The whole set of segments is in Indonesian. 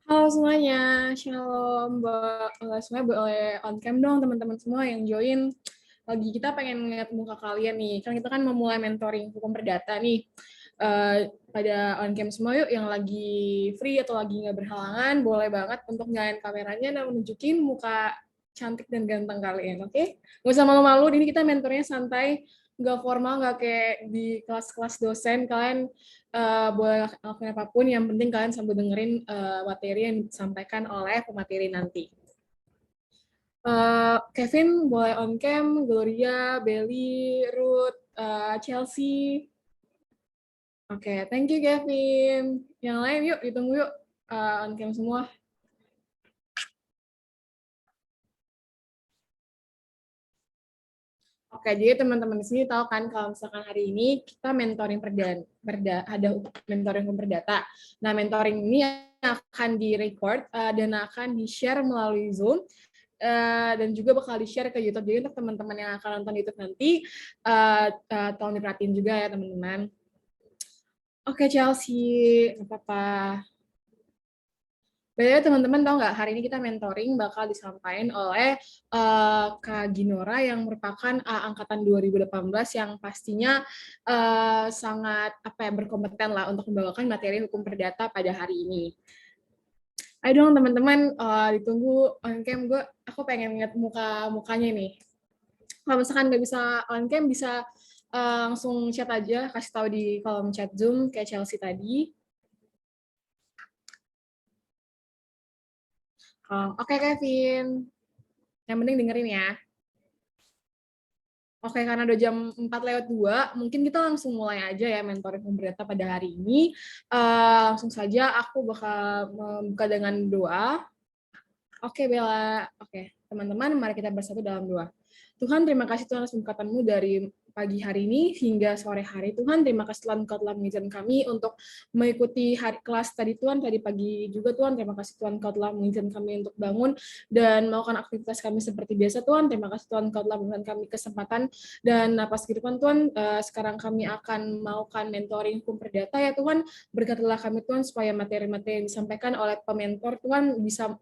Halo semuanya, Shalom. Semuanya boleh on cam dong teman-teman semua yang join. Lagi kita pengen ngeliat muka kalian nih. Kan kita kan memulai mentoring hukum perdata nih. Pada on cam semua yuk yang lagi free atau lagi nggak berhalangan, boleh banget untuk nyalain kameranya dan menunjukin muka cantik dan ganteng kalian, oke? Nggak usah malu-malu, ini kita mentornya santai, nggak formal, nggak kayak di kelas-kelas dosen. Kalian boleh lakukan apapun, yang penting kalian sambil dengerin materi yang disampaikan oleh pemateri nanti. Kevin boleh on cam, Gloria, Belly, Ruth, Chelsea. Oke, thank you Kevin. Yang lain yuk, ditunggu yuk on cam semua. Oke, jadi teman-teman di sini tahu kan kalau misalkan hari ini kita mentoring ada mentoring hukum perdata. Nah, mentoring ini akan direcord dan akan di-share melalui Zoom dan juga bakal di-share ke YouTube. Jadi untuk teman-teman yang akan nonton YouTube nanti, tolong diperhatiin juga ya teman-teman. Oke, Chelsea, nggak apa-apa. Beda teman-teman tahu nggak, hari ini kita mentoring bakal disampaikan oleh Kak Ginora yang merupakan angkatan 2018 yang pastinya sangat berkompeten lah untuk membawakan materi hukum perdata pada hari ini. Ayo dong teman-teman, ditunggu on cam. Aku pengen lihat mukanya nih. Kalau misalkan nggak bisa on cam, bisa langsung chat aja, kasih tahu di kolom chat Zoom kayak Chelsea tadi. Oke, Kevin. Yang penting dengerin ya. Oke, karena udah jam 4:02, mungkin kita langsung mulai aja ya mentoring pemberita pada hari ini. Langsung saja aku bakal membuka dengan doa. Oke, Bella. Oke, teman-teman, mari kita bersatu dalam doa. Tuhan, terima kasih Tuhan atas berkatan-Mu dari pagi hari ini hingga sore hari. Tuhan, terima kasih Tuhan Engkau telah mengizinkan kami untuk mengikuti kelas tadi Tuhan, tadi pagi juga Tuhan. Terima kasih Tuhan Engkau telah mengizinkan kami untuk bangun dan melakukan aktivitas kami seperti biasa Tuhan. Terima kasih Tuhan Engkau telah memberikan kami kesempatan dan napas kehidupan Tuhan. Sekarang kami akan melakukan mentoring hukum perdata ya Tuhan. Berkatilah kami Tuhan supaya materi-materi yang disampaikan oleh pementor Tuhan bisa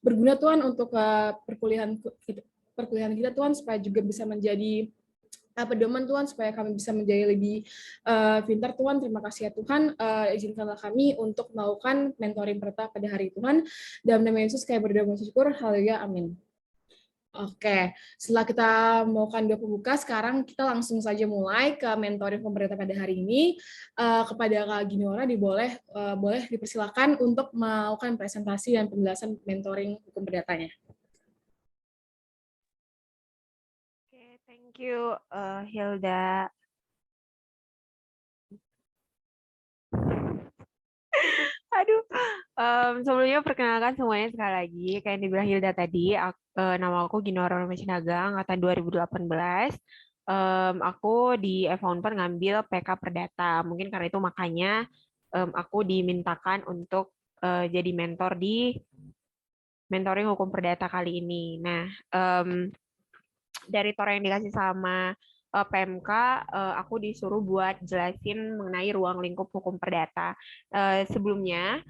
berguna Tuhan untuk perkuliahan kita Tuhan, supaya juga bisa menjadi pedoman Tuhan, supaya kami bisa menjadi lebih pintar Tuhan. Terima kasih ya Tuhan, izinkanlah kami untuk melakukan mentoring pertama pada hari Tuhan. Dalam nama Yesus kayak berdoa dan bersyukur, haleluya, amin. Oke, setelah kita melakukan doa pembuka, sekarang kita langsung saja mulai ke mentoring pemerintah pada hari ini. Kepada Kak Ginora, boleh dipersilakan untuk melakukan presentasi dan penjelasan mentoring hukum perdatanya. Oke, thank you, Hilda. Aduh, sebelumnya perkenalkan semuanya sekali lagi. Kayak yang dibilang Hilda tadi, nama aku Ginora Sinaga, angkatan 2018. Aku di F-Unpar ngambil PK Perdata. Mungkin karena itu makanya aku dimintakan untuk jadi mentor di mentoring hukum perdata kali ini. Nah, dari Tora yang dikasih sama PMK, aku disuruh buat jelasin mengenai ruang lingkup hukum perdata. Sebelumnya,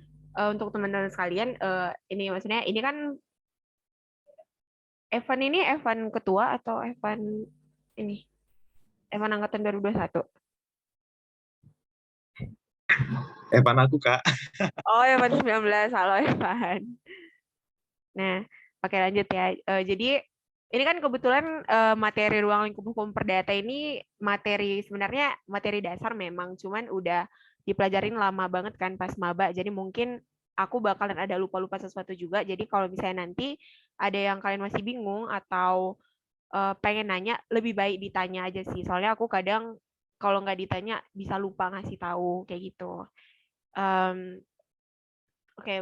untuk teman-teman sekalian, ini maksudnya ini kan Evan ketua atau Evan ini Evan angkatan 2021. Evan aku, Kak. Oh, Evan 19. Halo, Evan. Nah, oke lanjut ya. Jadi ini kan kebetulan materi ruang lingkup hukum perdata ini sebenarnya materi dasar memang, cuman udah dipelajarin lama banget kan pas maba. Jadi mungkin aku bakalan ada lupa-lupa sesuatu juga. Jadi kalau misalnya nanti ada yang kalian masih bingung atau pengen nanya, lebih baik ditanya aja sih. Soalnya aku kadang kalau nggak ditanya bisa lupa ngasih tahu kayak gitu. Oke,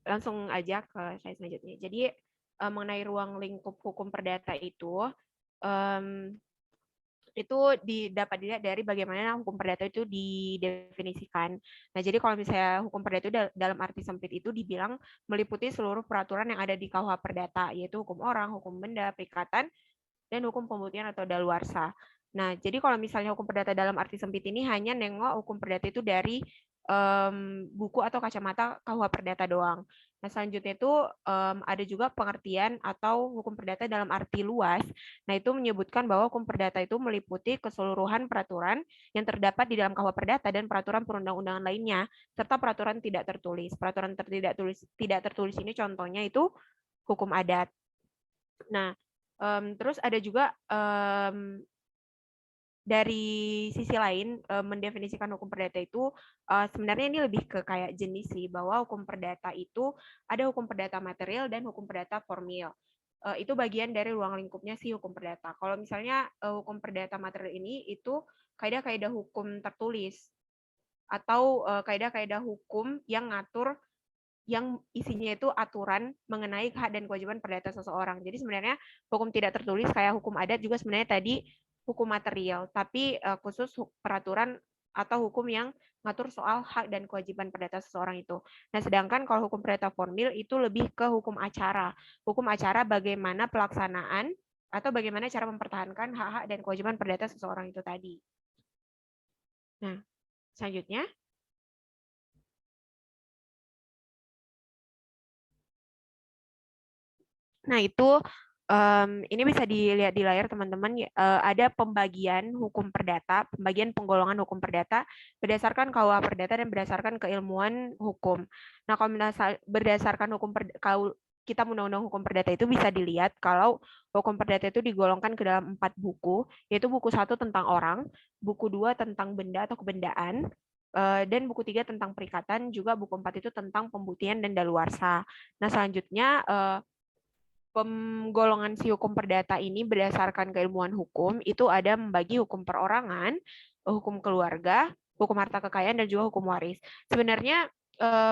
langsung aja ke slide selanjutnya. Jadi mengenai ruang lingkup hukum perdata um, itu dapat dilihat dari bagaimana hukum perdata itu didefinisikan. Nah, jadi kalau misalnya hukum perdata itu dalam arti sempit itu dibilang meliputi seluruh peraturan yang ada di KUH Perdata, yaitu hukum orang, hukum benda, perikatan, dan hukum pembuktian atau daluarsa. Nah, jadi kalau misalnya hukum perdata dalam arti sempit ini hanya nengok hukum perdata itu dari buku atau kacamata KUH Perdata doang. Nah, selanjutnya itu ada juga pengertian atau hukum perdata dalam arti luas. Nah, itu menyebutkan bahwa hukum perdata itu meliputi keseluruhan peraturan yang terdapat di dalam KUH Perdata dan peraturan perundang-undangan lainnya, serta peraturan tidak tertulis. Peraturan tidak tertulis ini contohnya itu hukum adat. Nah, terus ada juga dari sisi lain mendefinisikan hukum perdata itu sebenarnya ini lebih ke kayak jenis sih, bahwa hukum perdata itu ada hukum perdata material dan hukum perdata formil. Itu bagian dari ruang lingkupnya si hukum perdata. Kalau misalnya hukum perdata material ini itu kaidah-kaidah hukum tertulis atau kaidah-kaidah hukum yang ngatur yang isinya itu aturan mengenai hak dan kewajiban perdata seseorang. Jadi sebenarnya hukum tidak tertulis kayak hukum adat juga sebenarnya tadi hukum material, tapi khusus peraturan atau hukum yang ngatur soal hak dan kewajiban perdata seseorang itu. Nah, sedangkan kalau hukum perdata formil itu lebih ke hukum acara. Hukum acara bagaimana pelaksanaan atau bagaimana cara mempertahankan hak-hak dan kewajiban perdata seseorang itu tadi. Nah, selanjutnya nah, itu ini bisa dilihat di layar teman-teman. Ada pembagian hukum perdata, pembagian penggolongan hukum perdata berdasarkan KUH Perdata dan berdasarkan keilmuan hukum. Nah, kalau berdasarkan kalau kitab undang-undang hukum perdata itu bisa dilihat kalau hukum perdata itu digolongkan ke dalam 4 buku, yaitu buku 1 tentang orang, buku 2 tentang benda atau kebendaan, dan buku 3 tentang perikatan, juga buku 4 itu tentang pembuktian dan daluarsa. Nah, selanjutnya penggolongan si hukum perdata ini berdasarkan keilmuan hukum itu ada membagi hukum perorangan, hukum keluarga, hukum harta kekayaan, dan juga hukum waris. Sebenarnya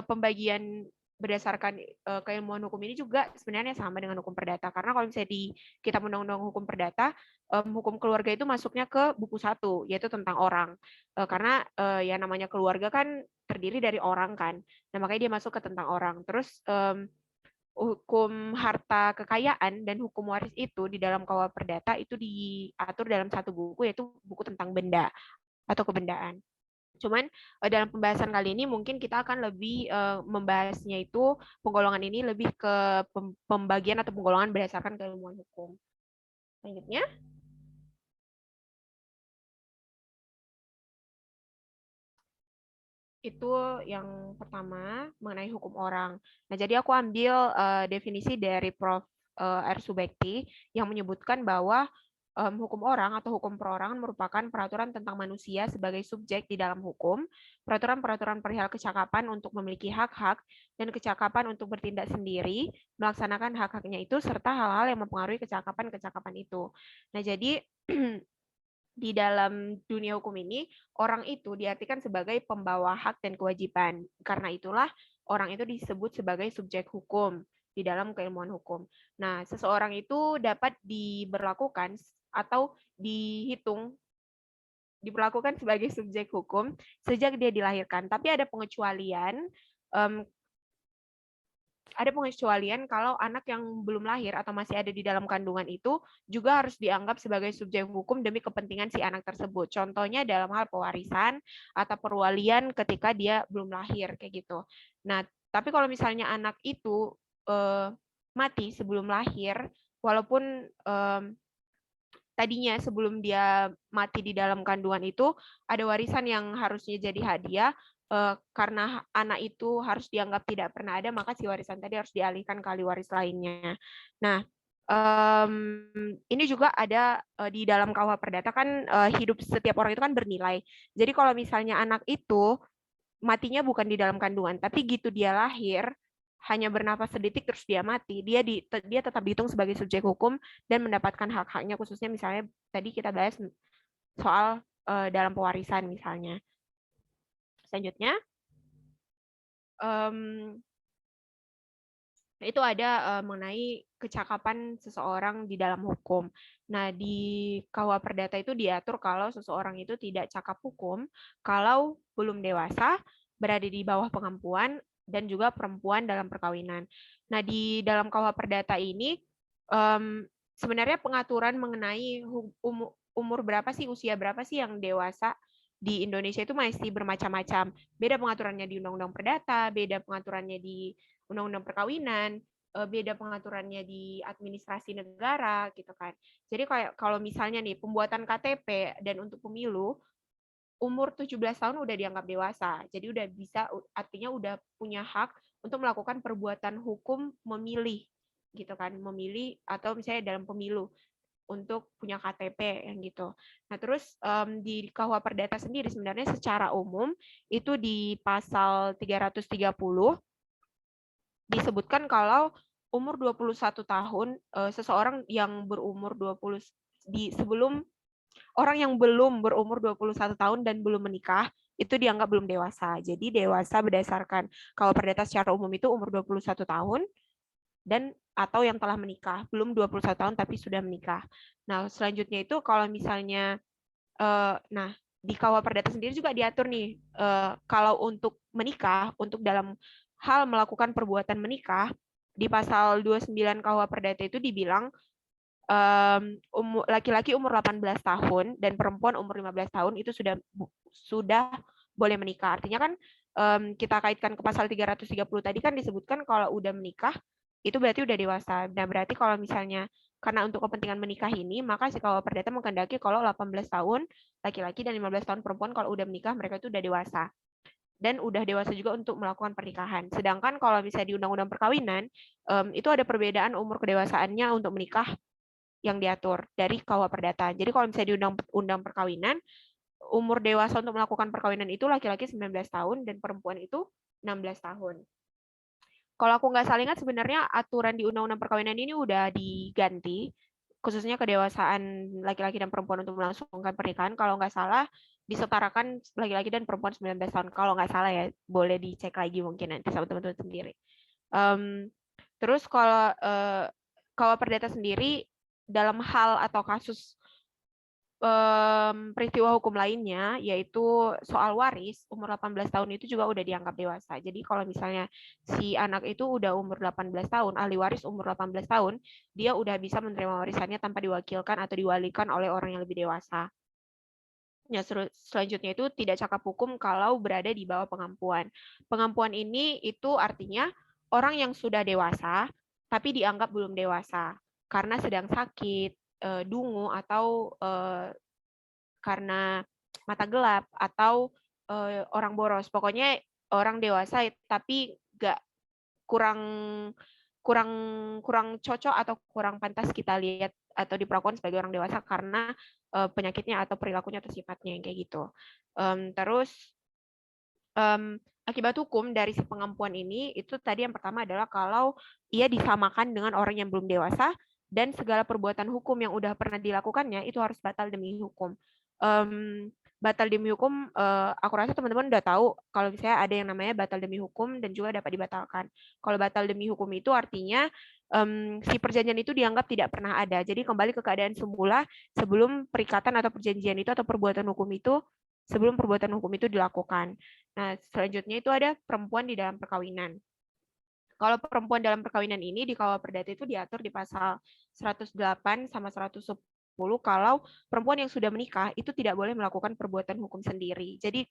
pembagian berdasarkan keilmuan hukum ini juga sebenarnya sama dengan hukum perdata, karena kalau misalnya di kitab undang-undang hukum perdata, hukum keluarga itu masuknya ke buku 1, yaitu tentang orang, karena ya namanya keluarga kan terdiri dari orang kan, nah makanya dia masuk ke tentang orang. Terus hukum harta kekayaan dan hukum waris itu di dalam KUH Perdata itu diatur dalam satu buku, yaitu buku tentang benda atau kebendaan. Cuman dalam pembahasan kali ini mungkin kita akan lebih membahasnya itu penggolongan ini lebih ke pembagian atau penggolongan berdasarkan keilmuan hukum. Selanjutnya. Itu yang pertama mengenai hukum orang. Nah, jadi aku ambil definisi dari Prof. R. Subekti yang menyebutkan bahwa hukum orang atau hukum perorangan merupakan peraturan tentang manusia sebagai subjek di dalam hukum, peraturan-peraturan perihal kecakapan untuk memiliki hak-hak, dan kecakapan untuk bertindak sendiri, melaksanakan hak-haknya itu, serta hal-hal yang mempengaruhi kecakapan-kecakapan itu. Nah, jadi di dalam dunia hukum ini, orang itu diartikan sebagai pembawa hak dan kewajiban. Karena itulah orang itu disebut sebagai subjek hukum di dalam keilmuan hukum. Nah, seseorang itu dapat diberlakukan atau diperlakukan sebagai subjek hukum sejak dia dilahirkan. Tapi ada pengecualian kalau anak yang belum lahir atau masih ada di dalam kandungan itu juga harus dianggap sebagai subjek hukum demi kepentingan si anak tersebut. Contohnya dalam hal pewarisan atau perwalian ketika dia belum lahir kayak gitu. Nah, tapi kalau misalnya anak itu mati sebelum lahir, walaupun tadinya sebelum dia mati di dalam kandungan itu ada warisan yang harusnya jadi hadiah, karena anak itu harus dianggap tidak pernah ada, maka si warisan tadi harus dialihkan ke ahli waris lainnya. Nah, ini juga ada di dalam KUH Perdata kan hidup setiap orang itu kan bernilai. Jadi kalau misalnya anak itu matinya bukan di dalam kandungan, tapi gitu dia lahir, hanya bernafas sedetik terus dia mati, dia tetap dihitung sebagai subjek hukum dan mendapatkan hak-haknya, khususnya misalnya tadi kita bahas soal dalam pewarisan misalnya. Selanjutnya, itu ada mengenai kecakapan seseorang di dalam hukum. Nah, di KUH Perdata itu diatur kalau seseorang itu tidak cakap hukum, kalau belum dewasa, berada di bawah pengampuan, dan juga perempuan dalam perkawinan. Nah, di dalam KUH Perdata ini, sebenarnya pengaturan mengenai umur berapa sih, usia berapa sih yang dewasa di Indonesia itu masih bermacam-macam. Beda pengaturannya di Undang-Undang Perdata, beda pengaturannya di Undang-Undang Perkawinan, beda pengaturannya di administrasi negara gitu kan. Jadi kayak kalau misalnya nih pembuatan KTP dan untuk pemilu umur 17 tahun udah dianggap dewasa. Jadi udah bisa, artinya udah punya hak untuk melakukan perbuatan hukum memilih gitu kan, memilih atau misalnya dalam pemilu untuk punya KTP yang gitu. Nah, terus di KUH Perdata sendiri sebenarnya secara umum itu di pasal 330 disebutkan kalau umur 21 tahun seseorang yang berumur 20 sebelum orang yang belum berumur 21 tahun dan belum menikah itu dianggap belum dewasa. Jadi dewasa berdasarkan KUH Perdata secara umum itu umur 21 tahun dan atau yang telah menikah, belum 21 tahun tapi sudah menikah. Nah, selanjutnya itu kalau misalnya nah di KUH Perdata sendiri juga diatur nih kalau untuk menikah, untuk dalam hal melakukan perbuatan menikah di pasal 29 KUH Perdata itu dibilang laki-laki umur 18 tahun dan perempuan umur 15 tahun itu sudah boleh menikah. Artinya kan kita kaitkan ke pasal 330 tadi kan disebutkan kalau udah menikah itu berarti udah dewasa. Nah, berarti kalau misalnya karena untuk kepentingan menikah ini, maka si KUH Perdata menghendaki kalau 18 tahun laki-laki dan 15 tahun perempuan kalau udah menikah mereka itu udah dewasa. Dan udah dewasa juga untuk melakukan pernikahan. Sedangkan kalau misalnya di Undang-Undang Perkawinan, itu ada perbedaan umur kedewasaannya untuk menikah yang diatur dari KUH Perdata. Jadi kalau misalnya di Undang-Undang Perkawinan, umur dewasa untuk melakukan perkawinan itu laki-laki 19 tahun dan perempuan itu 16 tahun. Kalau aku nggak salah ingat sebenarnya aturan di Undang-Undang Perkawinan ini udah diganti, khususnya kedewasaan laki-laki dan perempuan untuk melangsungkan pernikahan. Kalau nggak salah disetarakan laki-laki dan perempuan 19 tahun. Kalau nggak salah ya, boleh dicek lagi mungkin nanti sama teman-teman sendiri. Terus kalau KUH Perdata sendiri dalam hal atau kasus peristiwa hukum lainnya, yaitu soal waris, umur 18 tahun itu juga udah dianggap dewasa. Jadi kalau misalnya si anak itu udah umur 18 tahun, ahli waris umur 18 tahun, dia udah bisa menerima warisannya tanpa diwakilkan atau diwalikan oleh orang yang lebih dewasa. Ya, selanjutnya itu tidak cakap hukum kalau berada di bawah pengampuan. Pengampuan ini itu artinya orang yang sudah dewasa, tapi dianggap belum dewasa karena sedang sakit, dungu atau karena mata gelap atau orang boros. Pokoknya orang dewasa tapi nggak kurang kurang kurang cocok atau kurang pantas kita lihat atau diperlakukan sebagai orang dewasa karena penyakitnya atau perilakunya atau sifatnya yang kayak gitu. Terus akibat hukum dari si pengampuan ini itu tadi yang pertama adalah kalau ia disamakan dengan orang yang belum dewasa dan segala perbuatan hukum yang udah pernah dilakukannya itu harus batal demi hukum. Batal demi hukum, aku rasa teman-teman udah tahu kalau misalnya ada yang namanya batal demi hukum dan juga dapat dibatalkan. Kalau batal demi hukum itu artinya si perjanjian itu dianggap tidak pernah ada. Jadi kembali ke keadaan semula sebelum perikatan atau perjanjian itu atau perbuatan hukum itu sebelum perbuatan hukum itu dilakukan. Nah, selanjutnya itu ada perempuan di dalam perkawinan. Kalau perempuan dalam perkawinan ini di KUH Perdata itu diatur di pasal 108 sama 110 kalau perempuan yang sudah menikah itu tidak boleh melakukan perbuatan hukum sendiri. Jadi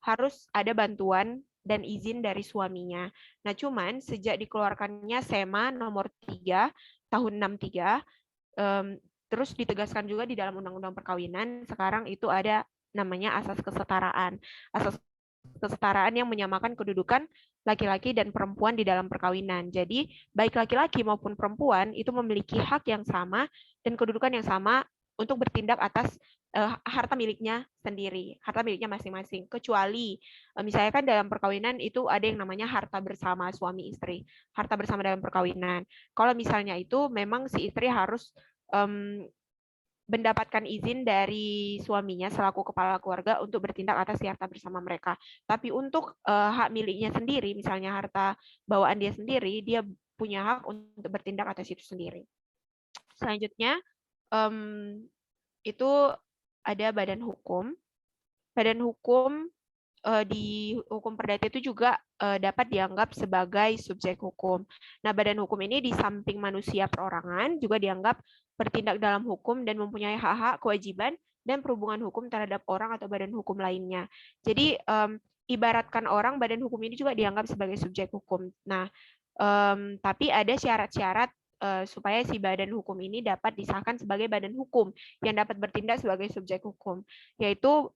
harus ada bantuan dan izin dari suaminya. Nah, cuman sejak dikeluarkannya SEMA nomor 3 tahun 63 terus ditegaskan juga di dalam Undang-Undang Perkawinan, sekarang itu ada namanya asas kesetaraan. Asas kesetaraan yang menyamakan kedudukan laki-laki dan perempuan di dalam perkawinan. Jadi, baik laki-laki maupun perempuan itu memiliki hak yang sama dan kedudukan yang sama untuk bertindak atas harta miliknya sendiri, harta miliknya masing-masing. Kecuali, misalnya kan dalam perkawinan itu ada yang namanya harta bersama suami istri, harta bersama dalam perkawinan. Kalau misalnya itu memang si istri harus mendapatkan izin dari suaminya selaku kepala keluarga untuk bertindak atas harta bersama mereka. Tapi untuk hak miliknya sendiri, misalnya harta bawaan dia sendiri, dia punya hak untuk bertindak atas itu sendiri. Selanjutnya, itu ada badan hukum. Badan hukum di hukum perdata itu juga dapat dianggap sebagai subjek hukum. Nah, badan hukum ini di samping manusia perorangan juga dianggap bertindak dalam hukum dan mempunyai hak-hak, kewajiban, dan perhubungan hukum terhadap orang atau badan hukum lainnya. Jadi ibaratkan orang, badan hukum ini juga dianggap sebagai subjek hukum. Nah, tapi ada syarat-syarat supaya si badan hukum ini dapat disahkan sebagai badan hukum yang dapat bertindak sebagai subjek hukum, yaitu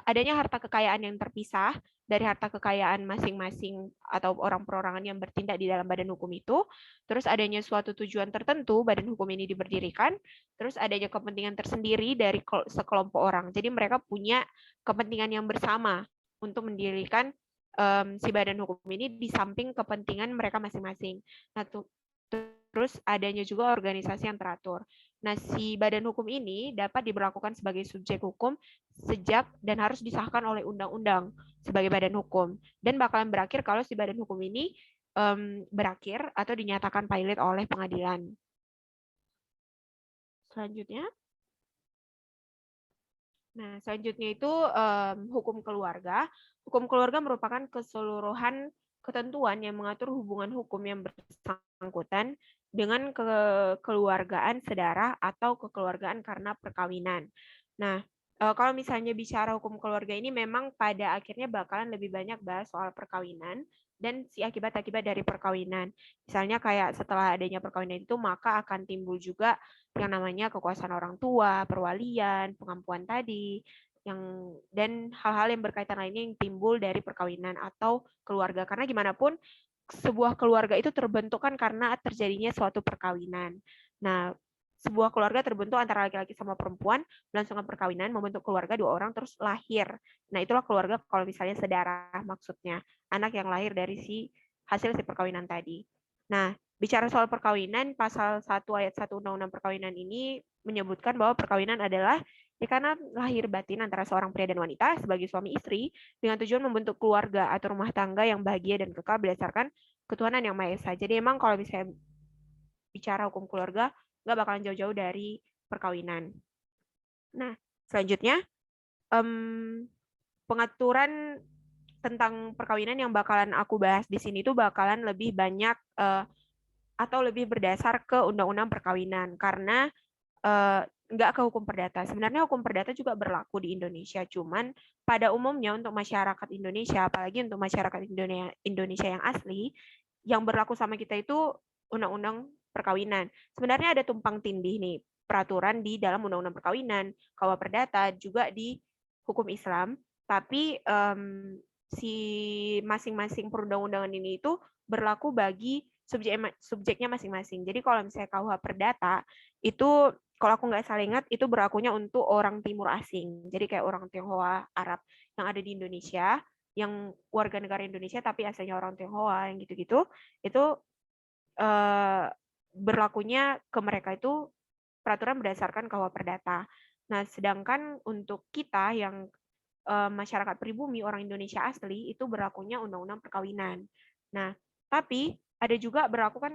adanya harta kekayaan yang terpisah dari harta kekayaan masing-masing atau orang perorangan yang bertindak di dalam badan hukum itu, terus adanya suatu tujuan tertentu badan hukum ini diberdirikan, terus adanya kepentingan tersendiri dari sekelompok orang. Jadi mereka punya kepentingan yang bersama untuk mendirikan si badan hukum ini di samping kepentingan mereka masing-masing. Nah, terus adanya juga organisasi yang teratur. Nah, si badan hukum ini dapat diberlakukan sebagai subjek hukum sejak dan harus disahkan oleh undang-undang sebagai badan hukum. Dan bakalan berakhir kalau si badan hukum ini berakhir atau dinyatakan valid oleh pengadilan. Selanjutnya. Nah, selanjutnya itu hukum keluarga. Hukum keluarga merupakan keseluruhan ketentuan yang mengatur hubungan hukum yang bersangkutan dengan kekeluargaan sedarah atau kekeluargaan karena perkawinan. Nah, kalau misalnya bicara hukum keluarga ini memang pada akhirnya bakalan lebih banyak bahas soal perkawinan dan si akibat-akibat dari perkawinan. Misalnya kayak setelah adanya perkawinan itu maka akan timbul juga yang namanya kekuasaan orang tua, perwalian, pengampuan tadi, dan hal-hal yang berkaitan lainnya yang timbul dari perkawinan atau keluarga. Karena gimana pun sebuah keluarga itu terbentuk kan karena terjadinya suatu perkawinan. Nah, sebuah keluarga terbentuk antara laki-laki sama perempuan, melangsungkan perkawinan, membentuk keluarga 2 orang, terus lahir. Nah, itulah keluarga kalau misalnya sedarah maksudnya. Anak yang lahir dari hasil perkawinan tadi. Nah, bicara soal perkawinan, pasal 1 ayat 1 Undang-Undang Perkawinan ini menyebutkan bahwa perkawinan adalah karena lahir batin antara seorang pria dan wanita sebagai suami istri dengan tujuan membentuk keluarga atau rumah tangga yang bahagia dan kekal berdasarkan ketuhanan yang Maha Esa. Jadi emang kalau misalnya bicara hukum keluarga, nggak bakalan jauh-jauh dari perkawinan. Nah, selanjutnya pengaturan tentang perkawinan yang bakalan aku bahas di sini tuh bakalan lebih banyak atau lebih berdasar ke undang-undang perkawinan karena nggak ke hukum perdata. Sebenarnya hukum perdata juga berlaku di Indonesia, cuman pada umumnya untuk masyarakat Indonesia, apalagi untuk masyarakat Indonesia yang asli, yang berlaku sama kita itu undang-undang perkawinan. Sebenarnya ada tumpang tindih nih peraturan di dalam undang-undang perkawinan, KUH perdata, juga di hukum Islam, tapi si masing-masing perundang-undangan ini itu berlaku bagi subjeknya masing-masing. Jadi kalau misalnya KUH perdata itu kalau aku nggak salah ingat itu berlakunya untuk orang timur asing. Jadi kayak orang Tionghoa, Arab yang ada di Indonesia, yang warga negara Indonesia tapi asalnya orang Tionghoa yang gitu-gitu, itu berlakunya ke mereka itu peraturan berdasarkan KUH perdata. Nah, sedangkan untuk kita yang masyarakat pribumi orang Indonesia asli itu berlakunya undang-undang perkawinan. Nah, tapi ada juga berlaku kan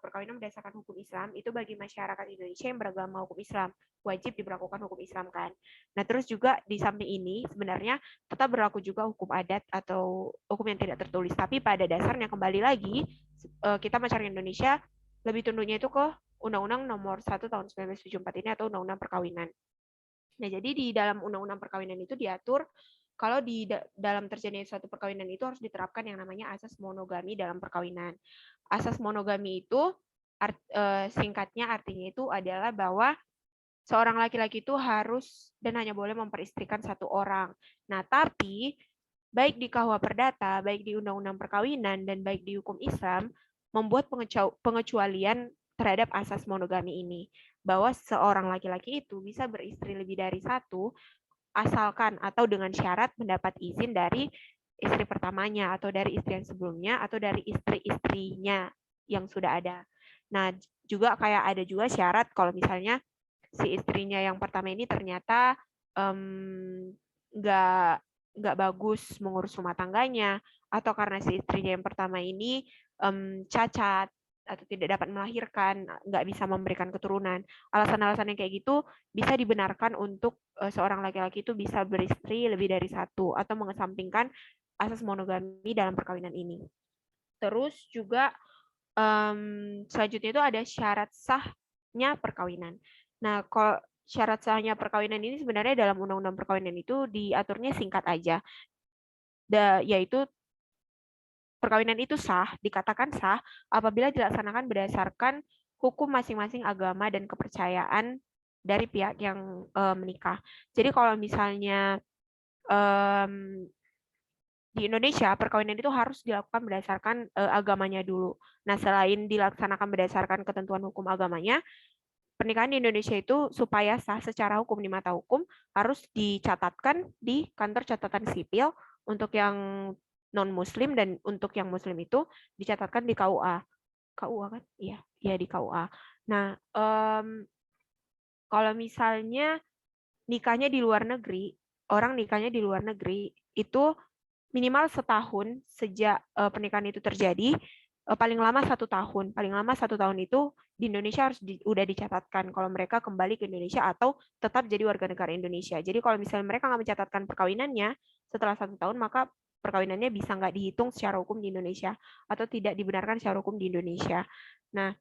perkawinan berdasarkan hukum Islam itu bagi masyarakat Indonesia yang beragama hukum Islam wajib diberlakukan hukum Islam kan. Nah terus juga di samping ini sebenarnya tetap berlaku juga hukum adat atau hukum yang tidak tertulis. Tapi pada dasarnya kembali lagi kita masyarakat Indonesia lebih tunduknya itu ke Undang-Undang Nomor 1 Tahun 1974 ini atau Undang-Undang Perkawinan. Nah jadi di dalam Undang-Undang Perkawinan itu diatur kalau di dalam terjadinya suatu perkawinan itu harus diterapkan yang namanya asas monogami dalam perkawinan. Asas monogami itu singkatnya artinya itu adalah bahwa seorang laki-laki itu harus dan hanya boleh memperistrikan 1 orang. Nah, tapi baik di KUH perdata, baik di Undang-Undang Perkawinan dan baik di hukum Islam membuat pengecualian terhadap asas monogami ini, bahwa seorang laki-laki itu bisa beristri lebih dari 1 asalkan atau dengan syarat mendapat izin dari istri pertamanya atau dari istri yang sebelumnya atau dari istri-istrinya yang sudah ada. Nah, juga kayak ada juga syarat kalau misalnya si istrinya yang pertama ini ternyata nggak bagus mengurus rumah tangganya, atau karena si istrinya yang pertama ini cacat atau tidak dapat melahirkan, nggak bisa memberikan keturunan. Alasan-alasan yang kayak gitu bisa dibenarkan untuk seorang laki-laki itu bisa beristri lebih dari 1 atau mengesampingkan asas monogami dalam perkawinan ini. Terus juga selanjutnya itu ada syarat sahnya perkawinan. Nah, syarat sahnya perkawinan ini sebenarnya dalam undang-undang perkawinan itu diaturnya singkat aja. Yaitu perkawinan itu sah, dikatakan sah apabila dilaksanakan berdasarkan hukum masing-masing agama dan kepercayaan dari pihak yang menikah. Jadi kalau misalnya di Indonesia perkawinan itu harus dilakukan berdasarkan agamanya dulu. Nah, selain dilaksanakan berdasarkan ketentuan hukum agamanya, pernikahan di Indonesia itu supaya sah secara hukum di mata hukum harus dicatatkan di kantor catatan sipil untuk yang non-muslim, dan untuk yang muslim itu dicatatkan di KUA. KUA kan? Iya, iya di KUA. Nah, kalau misalnya nikahnya di luar negeri, orang nikahnya di luar negeri itu minimal setahun sejak pernikahan itu terjadi, paling lama 1 tahun. Paling lama 1 tahun itu di Indonesia harus udah dicatatkan kalau mereka kembali ke Indonesia atau tetap jadi warga negara Indonesia. Jadi kalau misalnya mereka nggak mencatatkan perkawinannya setelah 1 tahun, maka perkawinannya bisa nggak dihitung secara hukum di Indonesia atau tidak dibenarkan secara hukum di Indonesia. Nah,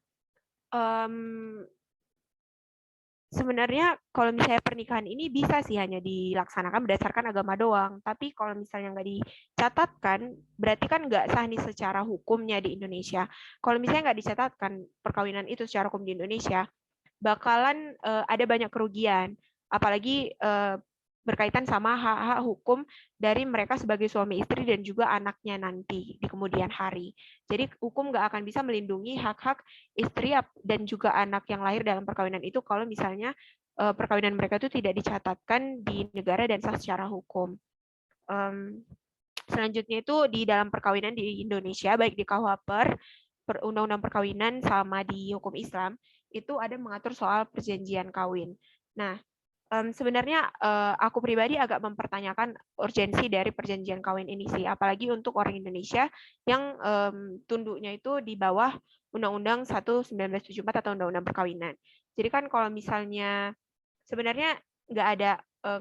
sebenarnya kalau misalnya pernikahan ini bisa sih hanya dilaksanakan berdasarkan agama doang. Tapi kalau misalnya nggak dicatatkan, berarti kan nggak sah nih secara hukumnya di Indonesia. Kalau misalnya nggak dicatatkan perkawinan itu secara hukum di Indonesia, bakalan ada banyak kerugian. Apalagi berkaitan sama hak-hak hukum dari mereka sebagai suami istri dan juga anaknya nanti di kemudian hari. Jadi hukum nggak akan bisa melindungi hak-hak istri dan juga anak yang lahir dalam perkawinan itu kalau misalnya perkawinan mereka itu tidak dicatatkan di negara dan sah secara hukum. Selanjutnya itu di dalam perkawinan di Indonesia, baik di KUHP, Undang-Undang Perkawinan sama di hukum Islam, itu ada mengatur soal perjanjian kawin. Nah, sebenarnya aku pribadi agak mempertanyakan urgensi dari perjanjian kawin ini sih, apalagi untuk orang Indonesia yang tunduknya itu di bawah Undang-Undang 1/1974 atau Undang-Undang Perkawinan. Jadi kan kalau misalnya sebenarnya nggak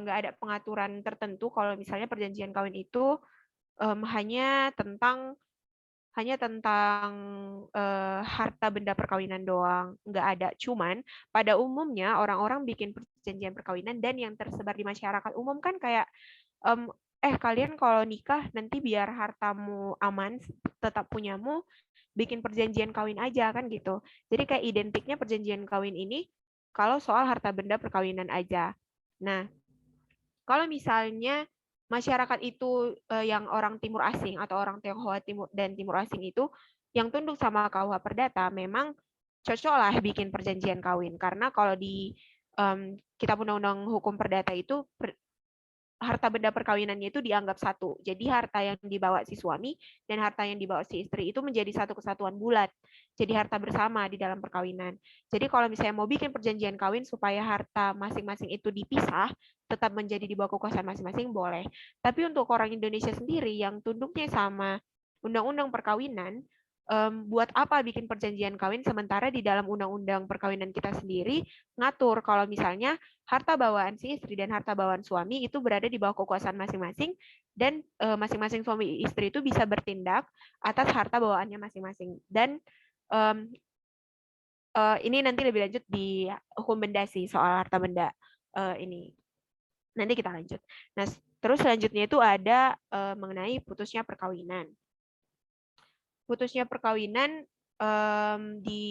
ada pengaturan tertentu kalau misalnya perjanjian kawin itu hanya tentang harta benda perkawinan doang, nggak ada. Cuman pada umumnya orang-orang bikin perjanjian perkawinan dan yang tersebar di masyarakat umum kan kayak kalian kalau nikah nanti biar hartamu aman tetap punyamu, bikin perjanjian kawin aja kan gitu. Jadi kayak identiknya perjanjian kawin ini kalau soal harta benda perkawinan aja. Nah, kalau misalnya masyarakat itu yang orang timur asing atau orang Tionghoa dan timur asing itu yang tunduk sama KUH Perdata, memang cocok lah bikin perjanjian kawin. Karena kalau di Kitab Undang-Undang Hukum Perdata itu harta benda perkawinannya itu dianggap satu. Jadi harta yang dibawa si suami dan harta yang dibawa si istri itu menjadi satu kesatuan bulat. Jadi harta bersama di dalam perkawinan. Jadi kalau misalnya mau bikin perjanjian kawin supaya harta masing-masing itu dipisah, tetap menjadi di bawah kekuasaan masing-masing, boleh. Tapi untuk orang Indonesia sendiri yang tunduknya sama undang-undang perkawinan, buat apa bikin perjanjian kawin sementara di dalam undang-undang perkawinan kita sendiri ngatur kalau misalnya harta bawaan si istri dan harta bawaan suami itu berada di bawah kekuasaan masing-masing dan masing-masing suami istri itu bisa bertindak atas harta bawaannya masing-masing. Dan ini nanti lebih lanjut di hukum benda sih soal harta benda ini. Nanti kita lanjut. Nah, terus selanjutnya itu ada mengenai putusnya perkawinan. Putusnya perkawinan di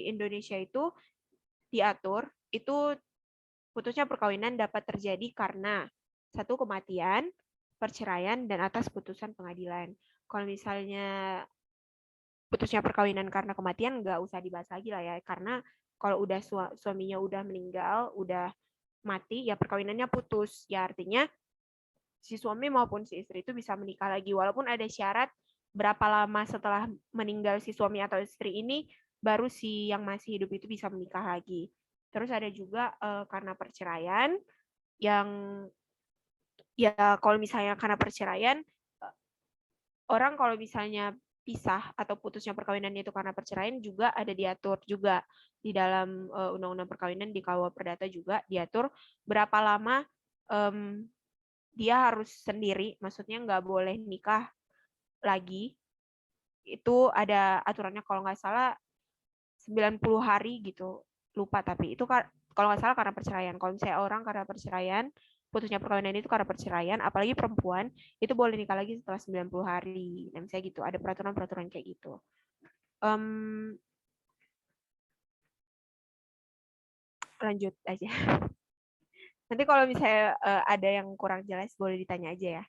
Indonesia itu diatur itu putusnya perkawinan dapat terjadi karena satu, kematian, perceraian, dan atas putusan pengadilan. Kalau misalnya putusnya perkawinan karena kematian nggak usah dibahas lagi lah ya, karena kalau udah suaminya udah meninggal, udah mati, ya perkawinannya putus. Ya artinya si suami maupun si istri itu bisa menikah lagi, walaupun ada syarat berapa lama setelah meninggal si suami atau istri ini baru si yang masih hidup itu bisa menikah lagi. Terus ada juga karena perceraian yang ya kalau misalnya karena perceraian orang kalau misalnya pisah atau putusnya perkawinannya itu karena perceraian juga ada diatur juga di dalam undang-undang perkawinan di KUH Perdata juga diatur berapa lama dia harus sendiri, maksudnya nggak boleh nikah lagi. Itu ada aturannya kalau nggak salah 90 hari gitu, lupa, tapi itu kalau nggak salah karena perceraian. Kalau misalnya orang karena perceraian, putusnya perkawinan itu karena perceraian, apalagi perempuan, itu boleh nikah lagi setelah 90 hari. Nah, misalnya gitu, ada peraturan-peraturan kayak gitu. Lanjut aja. Nanti kalau misalnya ada yang kurang jelas, boleh ditanya aja ya.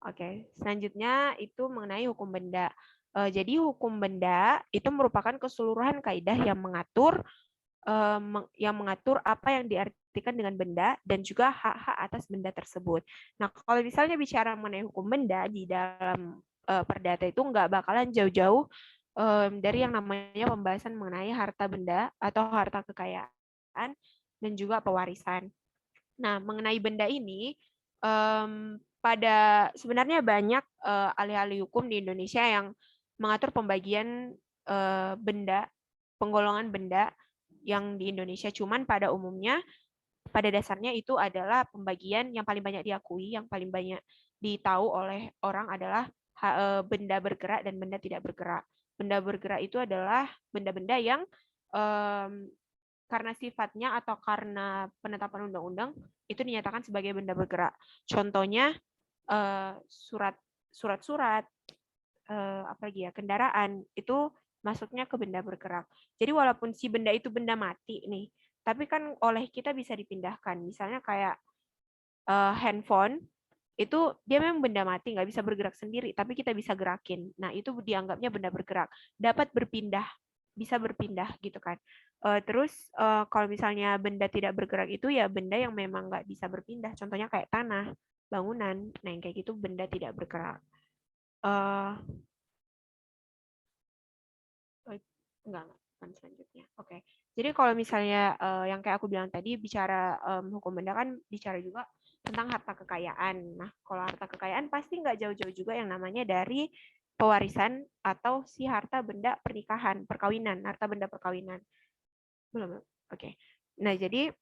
Oke, selanjutnya itu mengenai hukum benda. Jadi hukum benda itu merupakan keseluruhan kaidah yang mengatur apa yang diartikan dengan benda dan juga hak-hak atas benda tersebut. Nah, kalau misalnya bicara mengenai hukum benda di dalam perdata itu nggak bakalan jauh-jauh dari yang namanya pembahasan mengenai harta benda atau harta kekayaan dan juga pewarisan. Nah, mengenai benda ini, sebenarnya banyak ahli-ahli hukum di Indonesia yang mengatur pembagian benda, penggolongan benda yang di Indonesia. Cuman pada umumnya, pada dasarnya itu adalah pembagian yang paling banyak diakui, yang paling banyak ditahu oleh orang adalah benda bergerak dan benda tidak bergerak. Benda bergerak itu adalah benda-benda yang karena sifatnya atau karena penetapan undang-undang itu dinyatakan sebagai benda bergerak. Contohnya surat-surat, kendaraan itu masuknya ke benda bergerak. Jadi walaupun si benda itu benda mati nih, tapi kan oleh kita bisa dipindahkan. Misalnya kayak handphone itu dia memang benda mati, nggak bisa bergerak sendiri, tapi kita bisa gerakin. Nah itu dianggapnya benda bergerak, dapat berpindah, bisa berpindah gitu kan. Terus kalau misalnya benda tidak bergerak itu ya benda yang memang nggak bisa berpindah. Contohnya kayak tanah, bangunan, nah yang kayak gitu benda tidak bergerak. Enggak selanjutnya. Oke. Jadi kalau misalnya yang kayak aku bilang tadi bicara hukum benda kan bicara juga tentang harta kekayaan. Nah, kalau harta kekayaan pasti nggak jauh-jauh juga yang namanya dari pewarisan atau si harta benda pernikahan, perkawinan, harta benda perkawinan. Belum. Oke. Nah, jadi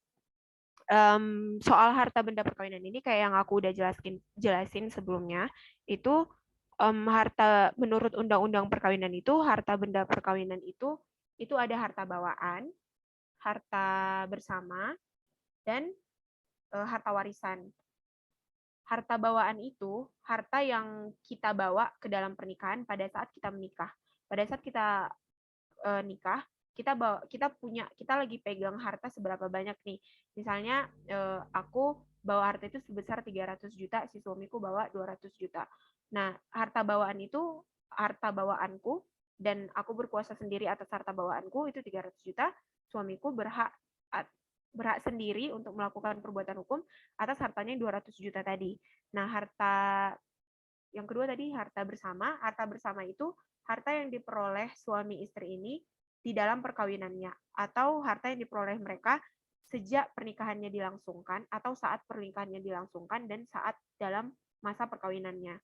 soal harta benda perkawinan ini kayak yang aku udah jelasin sebelumnya, itu harta menurut undang-undang perkawinan itu harta benda perkawinan itu ada harta bawaan, harta bersama, dan harta warisan. Harta bawaan itu harta yang kita bawa ke dalam pernikahan pada saat kita menikah. Pada saat kita nikah, kita lagi pegang harta seberapa banyak nih. Misalnya aku bawa harta itu sebesar 300 juta, si suamiku bawa 200 juta. Nah, harta bawaan itu harta bawaanku dan aku berkuasa sendiri atas harta bawaanku itu 300 juta, suamiku berhak sendiri untuk melakukan perbuatan hukum atas hartanya 200 juta tadi. Nah, harta yang kedua tadi harta bersama. Harta bersama itu harta yang diperoleh suami istri ini di dalam perkawinannya atau harta yang diperoleh mereka sejak pernikahannya dilangsungkan atau saat pernikahannya dilangsungkan dan saat dalam masa perkawinannya.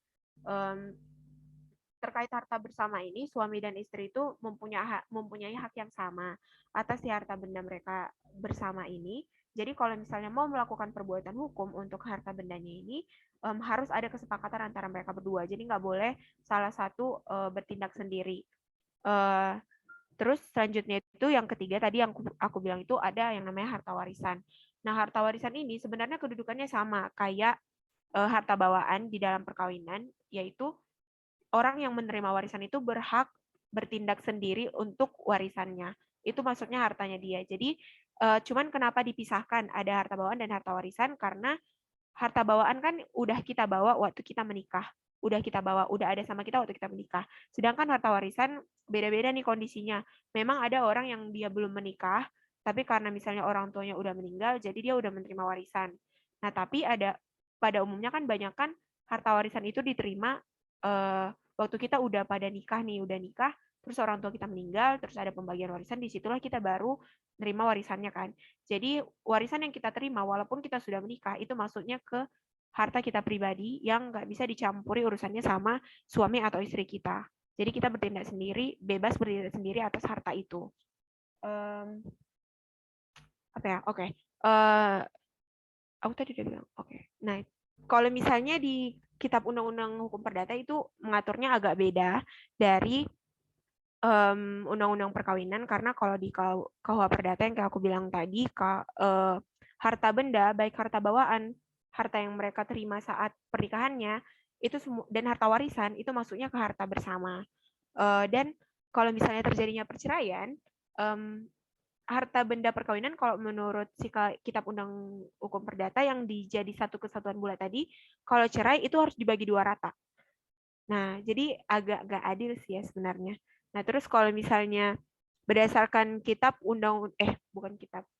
Terkait harta bersama ini, suami dan istri itu mempunyai hak yang sama atas si harta benda mereka bersama ini. Jadi kalau misalnya mau melakukan perbuatan hukum untuk harta bendanya ini, harus ada kesepakatan antara mereka berdua. Jadi nggak boleh salah satu bertindak sendiri. Terus selanjutnya itu yang ketiga tadi yang aku bilang itu ada yang namanya harta warisan. Nah, harta warisan ini sebenarnya kedudukannya sama kayak harta bawaan di dalam perkawinan, yaitu orang yang menerima warisan itu berhak bertindak sendiri untuk warisannya. Itu maksudnya hartanya dia. Jadi cuman kenapa dipisahkan ada harta bawaan dan harta warisan, karena harta bawaan kan udah kita bawa waktu kita menikah. Udah kita bawa, udah ada sama kita waktu kita menikah. Sedangkan harta warisan beda-beda nih kondisinya. Memang ada orang yang dia belum menikah, tapi karena misalnya orang tuanya udah meninggal, jadi dia udah menerima warisan. Nah, tapi pada umumnya kan banyak kan harta warisan itu diterima waktu kita udah pada nikah nih, udah nikah, terus orang tua kita meninggal, terus ada pembagian warisan, disitulah kita baru nerima warisannya kan. Jadi warisan yang kita terima, walaupun kita sudah menikah, itu maksudnya ke harta kita pribadi yang nggak bisa dicampuri urusannya sama suami atau istri kita. Jadi kita bertindak sendiri, bebas bertindak sendiri atas harta itu. Apa ya? Oke. Aku tadi udah bilang. Oke. Nah, kalau misalnya di Kitab Undang-Undang Hukum Perdata itu mengaturnya agak beda dari undang-undang perkawinan, karena kalau di KUH Perdata yang kayak aku bilang tadi, harta benda, baik harta bawaan, harta yang mereka terima saat pernikahannya, itu dan harta warisan itu masuknya ke harta bersama. Dan kalau misalnya terjadinya perceraian, harta benda perkawinan kalau menurut Kitab Undang Hukum Perdata yang dijadi satu kesatuan bulat tadi, kalau cerai itu harus dibagi 2 rata. Nah, jadi agak gak adil sih ya sebenarnya. Nah, terus kalau misalnya berdasarkan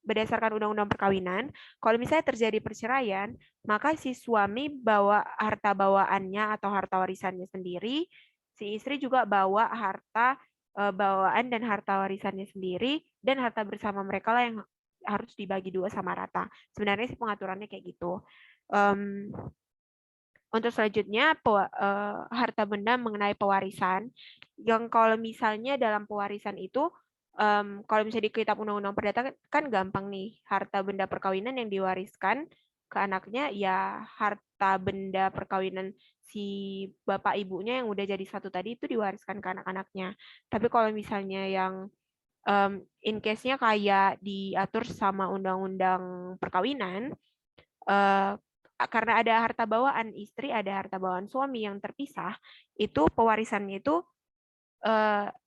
berdasarkan undang-undang perkawinan, kalau misalnya terjadi perceraian, maka si suami bawa harta bawaannya atau harta warisannya sendiri, si istri juga bawa harta bawaan dan harta warisannya sendiri, dan harta bersama mereka lah yang harus dibagi 2 sama rata. Sebenarnya sih pengaturannya kayak gitu. Untuk selanjutnya, harta benda mengenai pewarisan, yang kalau misalnya dalam pewarisan itu, kalau misalnya di Kitab Undang-Undang Perdata kan gampang nih, harta benda perkawinan yang diwariskan ke anaknya, ya harta benda perkawinan si bapak ibunya yang udah jadi satu tadi itu diwariskan ke anak-anaknya. Tapi kalau misalnya yang in case-nya kayak diatur sama Undang-Undang Perkawinan, karena ada harta bawaan istri, ada harta bawaan suami yang terpisah, itu pewarisannya itu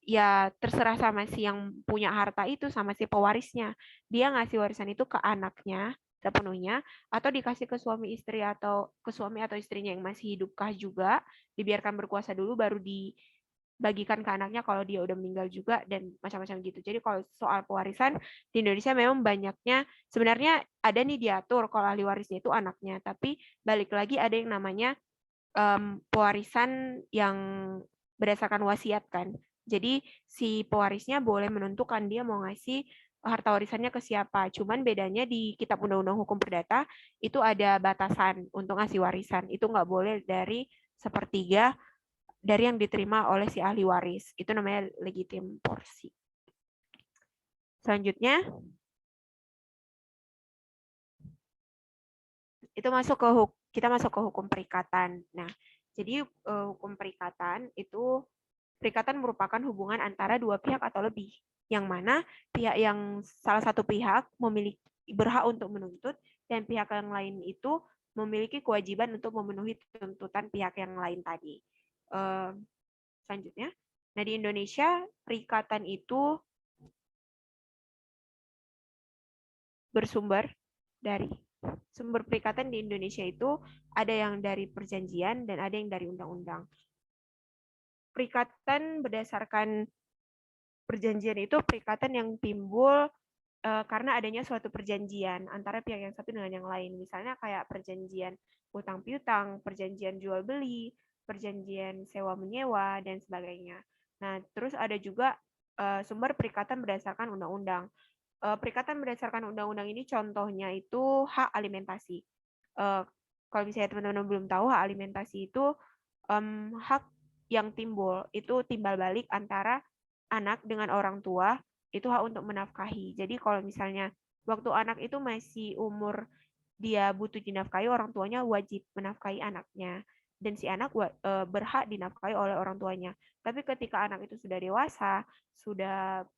ya terserah sama si yang punya harta itu, sama si pewarisnya. Dia ngasih warisan itu ke anaknya sepenuhnya, atau dikasih ke suami istri atau ke suami atau istrinya yang masih hidupkah juga, dibiarkan berkuasa dulu baru dibagikan ke anaknya kalau dia udah meninggal juga, dan macam-macam gitu. Jadi kalau soal pewarisan di Indonesia memang banyaknya, sebenarnya ada nih diatur kalau ahli warisnya itu anaknya, tapi balik lagi ada yang namanya pewarisan yang berdasarkan wasiat kan. Jadi si pewarisnya boleh menentukan dia mau ngasih harta warisannya ke siapa. Cuman bedanya di Kitab Undang-Undang Hukum Perdata itu ada batasan untuk ngasih warisan. Itu nggak boleh dari 1/3 dari yang diterima oleh si ahli waris. Itu namanya legitim porsi. Selanjutnya, itu kita masuk ke hukum perikatan. Nah, jadi hukum perikatan itu, perikatan merupakan hubungan antara 2 pihak atau lebih, yang mana pihak yang salah satu pihak memiliki berhak untuk menuntut dan pihak yang lain itu memiliki kewajiban untuk memenuhi tuntutan pihak yang lain tadi. Selanjutnya, nah di Indonesia perikatan itu bersumber dari sumber perikatan di Indonesia itu ada yang dari perjanjian dan ada yang dari undang-undang. Perikatan berdasarkan perjanjian itu perikatan yang timbul karena adanya suatu perjanjian antara pihak yang satu dengan yang lain. Misalnya kayak perjanjian utang piutang, perjanjian jual beli, perjanjian sewa menyewa, dan sebagainya. Nah, terus ada juga sumber perikatan berdasarkan undang-undang. Perikatan berdasarkan undang-undang ini contohnya itu hak alimentasi. Kalau misalnya teman-teman belum tahu, hak alimentasi itu hak yang timbul, itu timbal balik antara anak dengan orang tua, itu hak untuk menafkahi. Jadi kalau misalnya waktu anak itu masih umur dia butuh dinafkahi, orang tuanya wajib menafkahi anaknya, dan si anak berhak dinafkahi oleh orang tuanya. Tapi ketika anak itu sudah dewasa, sudah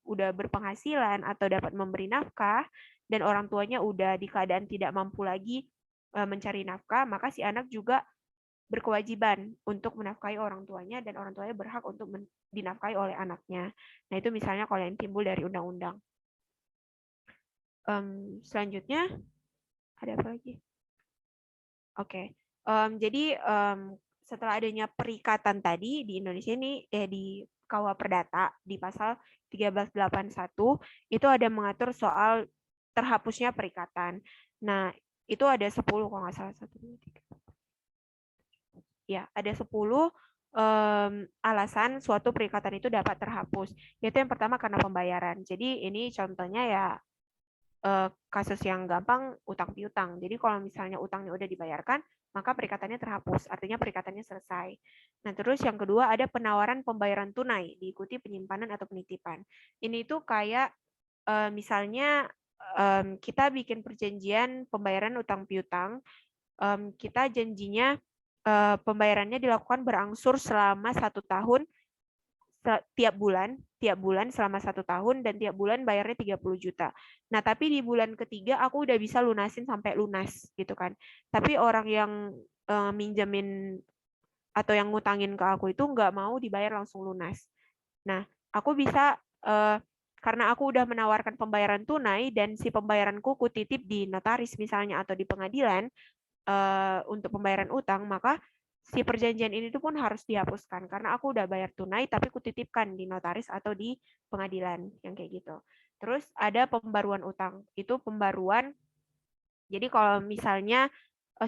udah berpenghasilan atau dapat memberi nafkah, dan orang tuanya udah di keadaan tidak mampu lagi mencari nafkah, maka si anak juga berkewajiban untuk menafkahi orang tuanya, dan orang tuanya berhak untuk dinafkahi oleh anaknya. Nah, itu misalnya kalau yang timbul dari undang-undang. Selanjutnya, ada apa lagi? Oke. Jadi setelah adanya perikatan tadi di Indonesia ini, di KUH Perdata di pasal 1381 itu ada mengatur soal terhapusnya perikatan. Nah, itu ada 10 kalau nggak salah, 1, 2, 3. Ya, ada 10 alasan suatu perikatan itu dapat terhapus. Yaitu yang pertama karena pembayaran. Jadi ini contohnya ya kasus yang gampang, utang piutang. Jadi kalau misalnya utangnya udah dibayarkan, maka perikatannya terhapus, artinya perikatannya selesai. Nah, terus yang kedua ada penawaran pembayaran tunai diikuti penyimpanan atau penitipan. Ini tuh kayak misalnya kita bikin perjanjian pembayaran utang piutang, kita janjinya pembayarannya dilakukan berangsur selama 1 tahun tiap bulan selama 1 tahun, dan tiap bulan bayarnya 30 juta. Nah, tapi di bulan ketiga aku udah bisa lunasin sampai lunas gitu kan. Tapi orang yang minjemin atau yang ngutangin ke aku itu nggak mau dibayar langsung lunas. Nah, aku bisa karena aku udah menawarkan pembayaran tunai dan si pembayaranku kutitip di notaris misalnya atau di pengadilan untuk pembayaran utang, maka si perjanjian ini tuh pun harus dihapuskan karena aku udah bayar tunai tapi kutitipkan di notaris atau di pengadilan yang kayak gitu. Terus ada pembaruan utang. Itu pembaruan. Jadi kalau misalnya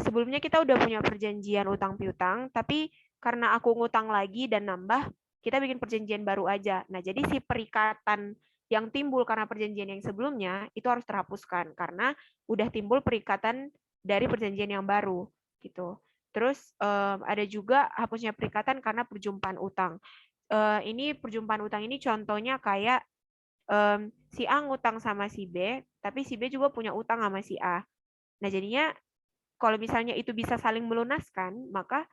sebelumnya kita udah punya perjanjian utang piutang, tapi karena aku ngutang lagi dan nambah, kita bikin perjanjian baru aja. Nah, jadi si perikatan yang timbul karena perjanjian yang sebelumnya itu harus terhapuskan karena udah timbul perikatan dari perjanjian yang baru gitu. Terus ada juga hapusnya perikatan karena perjumpaan utang. Ini perjumpaan utang ini contohnya kayak si A ngutang sama si B, tapi si B juga punya utang sama si A. Nah, jadinya kalau misalnya itu bisa saling melunaskan, maka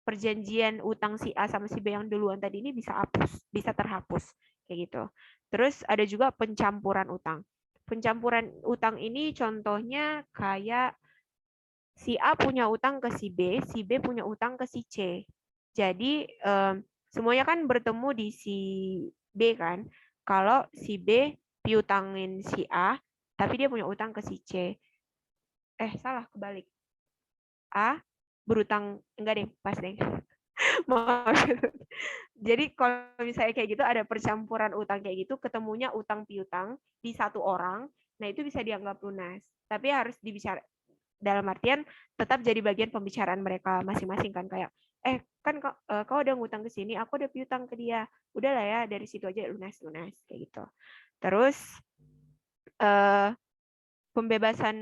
perjanjian utang si A sama si B yang duluan tadi ini bisa terhapus kayak gitu. Terus ada juga pencampuran utang. Pencampuran utang ini contohnya kayak si A punya utang ke si B punya utang ke si C. Jadi semuanya kan bertemu di si B kan. Kalau si B piutangin si A, tapi dia punya utang ke si C. Salah, kebalik. A berutang, enggak deh, pas deh. Maaf. Jadi kalau misalnya kayak gitu ada percampuran utang kayak gitu, ketemunya utang piutang di satu orang, nah itu bisa dianggap lunas. Tapi harus dibicara dalam artian tetap jadi bagian pembicaraan mereka masing-masing kan, kayak kan kau udah ngutang ke sini, aku udah piutang ke dia. Udahlah ya, dari situ aja lunas kayak gitu. Terus pembebasan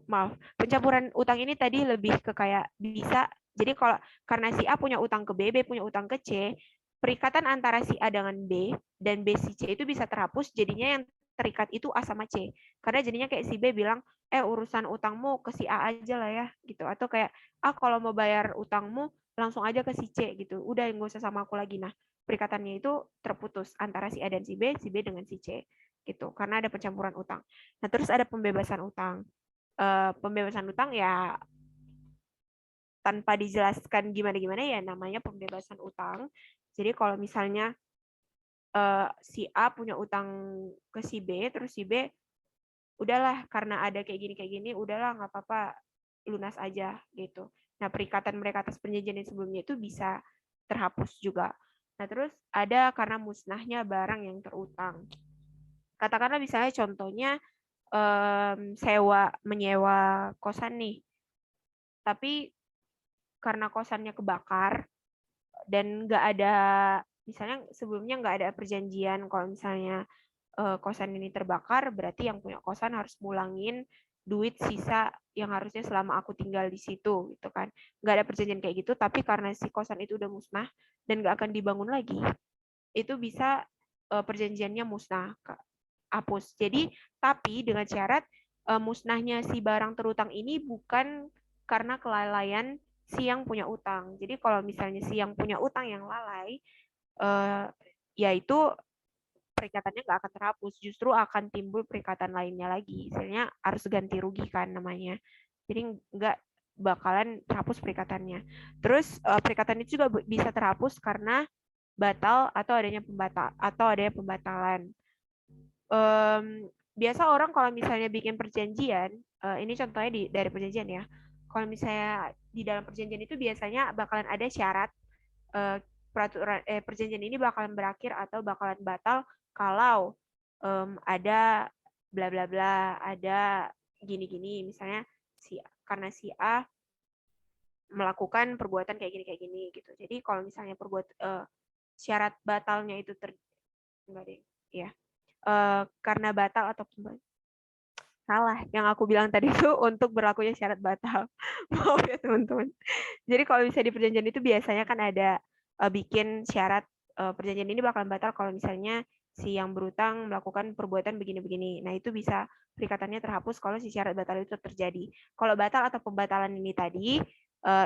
maaf, pencampuran utang ini tadi lebih ke kayak bisa, jadi kalau karena si A punya utang ke B punya utang ke C, perikatan antara si A dengan B dan B si C itu bisa terhapus, jadinya yang terikat itu A sama C. Karena jadinya kayak si B bilang, urusan utangmu ke si A aja lah ya, gitu. Atau kayak, kalau mau bayar utangmu langsung aja ke si C gitu. Udah nggak usah sama aku lagi. Nah, perikatannya itu terputus antara si A dan si B dengan si C gitu. Karena ada pencampuran utang. Nah, terus ada pembebasan utang. Pembebasan utang ya tanpa dijelaskan gimana-gimana ya namanya pembebasan utang. Jadi kalau misalnya si A punya utang ke si B, terus si B udahlah karena ada kayak gini, udahlah nggak apa-apa lunas aja gitu. Nah, perikatan mereka atas perjanjian yang sebelumnya itu bisa terhapus juga. Nah, terus ada karena musnahnya barang yang terutang. Katakanlah misalnya contohnya menyewa kosan nih, tapi karena kosannya kebakar dan nggak ada, misalnya sebelumnya nggak ada perjanjian kalau misalnya kosan ini terbakar, berarti yang punya kosan harus mulangin duit sisa yang harusnya selama aku tinggal di situ gitu kan. Nggak ada perjanjian kayak gitu, tapi karena si kosan itu udah musnah dan nggak akan dibangun lagi, itu bisa perjanjiannya musnah, hapus. Jadi tapi dengan syarat musnahnya si barang terutang ini bukan karena kelalaian si yang punya utang. Jadi kalau misalnya si yang punya utang yang lalai, yaitu perikatannya nggak akan terhapus, justru akan timbul perikatan lainnya lagi. Istilahnya harus ganti rugi kan namanya. Jadi nggak bakalan terhapus perikatannya. Terus perikatan itu juga bisa terhapus karena batal atau adanya pembatalan. Biasa orang kalau misalnya bikin perjanjian, ini contohnya dari perjanjian ya. Kalau misalnya di dalam perjanjian itu biasanya bakalan ada syarat peraturan perjanjian ini bakalan berakhir atau bakalan batal kalau ada bla bla bla, ada gini-gini, misalnya karena si A melakukan perbuatan kayak gini gitu. Jadi kalau misalnya syarat batalnya itu enggak deh, ya. Karena batal atau salah yang aku bilang tadi itu untuk berlakunya syarat batal. Maaf ya teman-teman. Jadi kalau misalnya di perjanjian itu biasanya kan ada bikin syarat perjanjian ini bakalan batal kalau misalnya si yang berutang melakukan perbuatan begini-begini. Nah, itu bisa perikatannya terhapus kalau si syarat batal itu terjadi. Kalau batal atau pembatalan ini tadi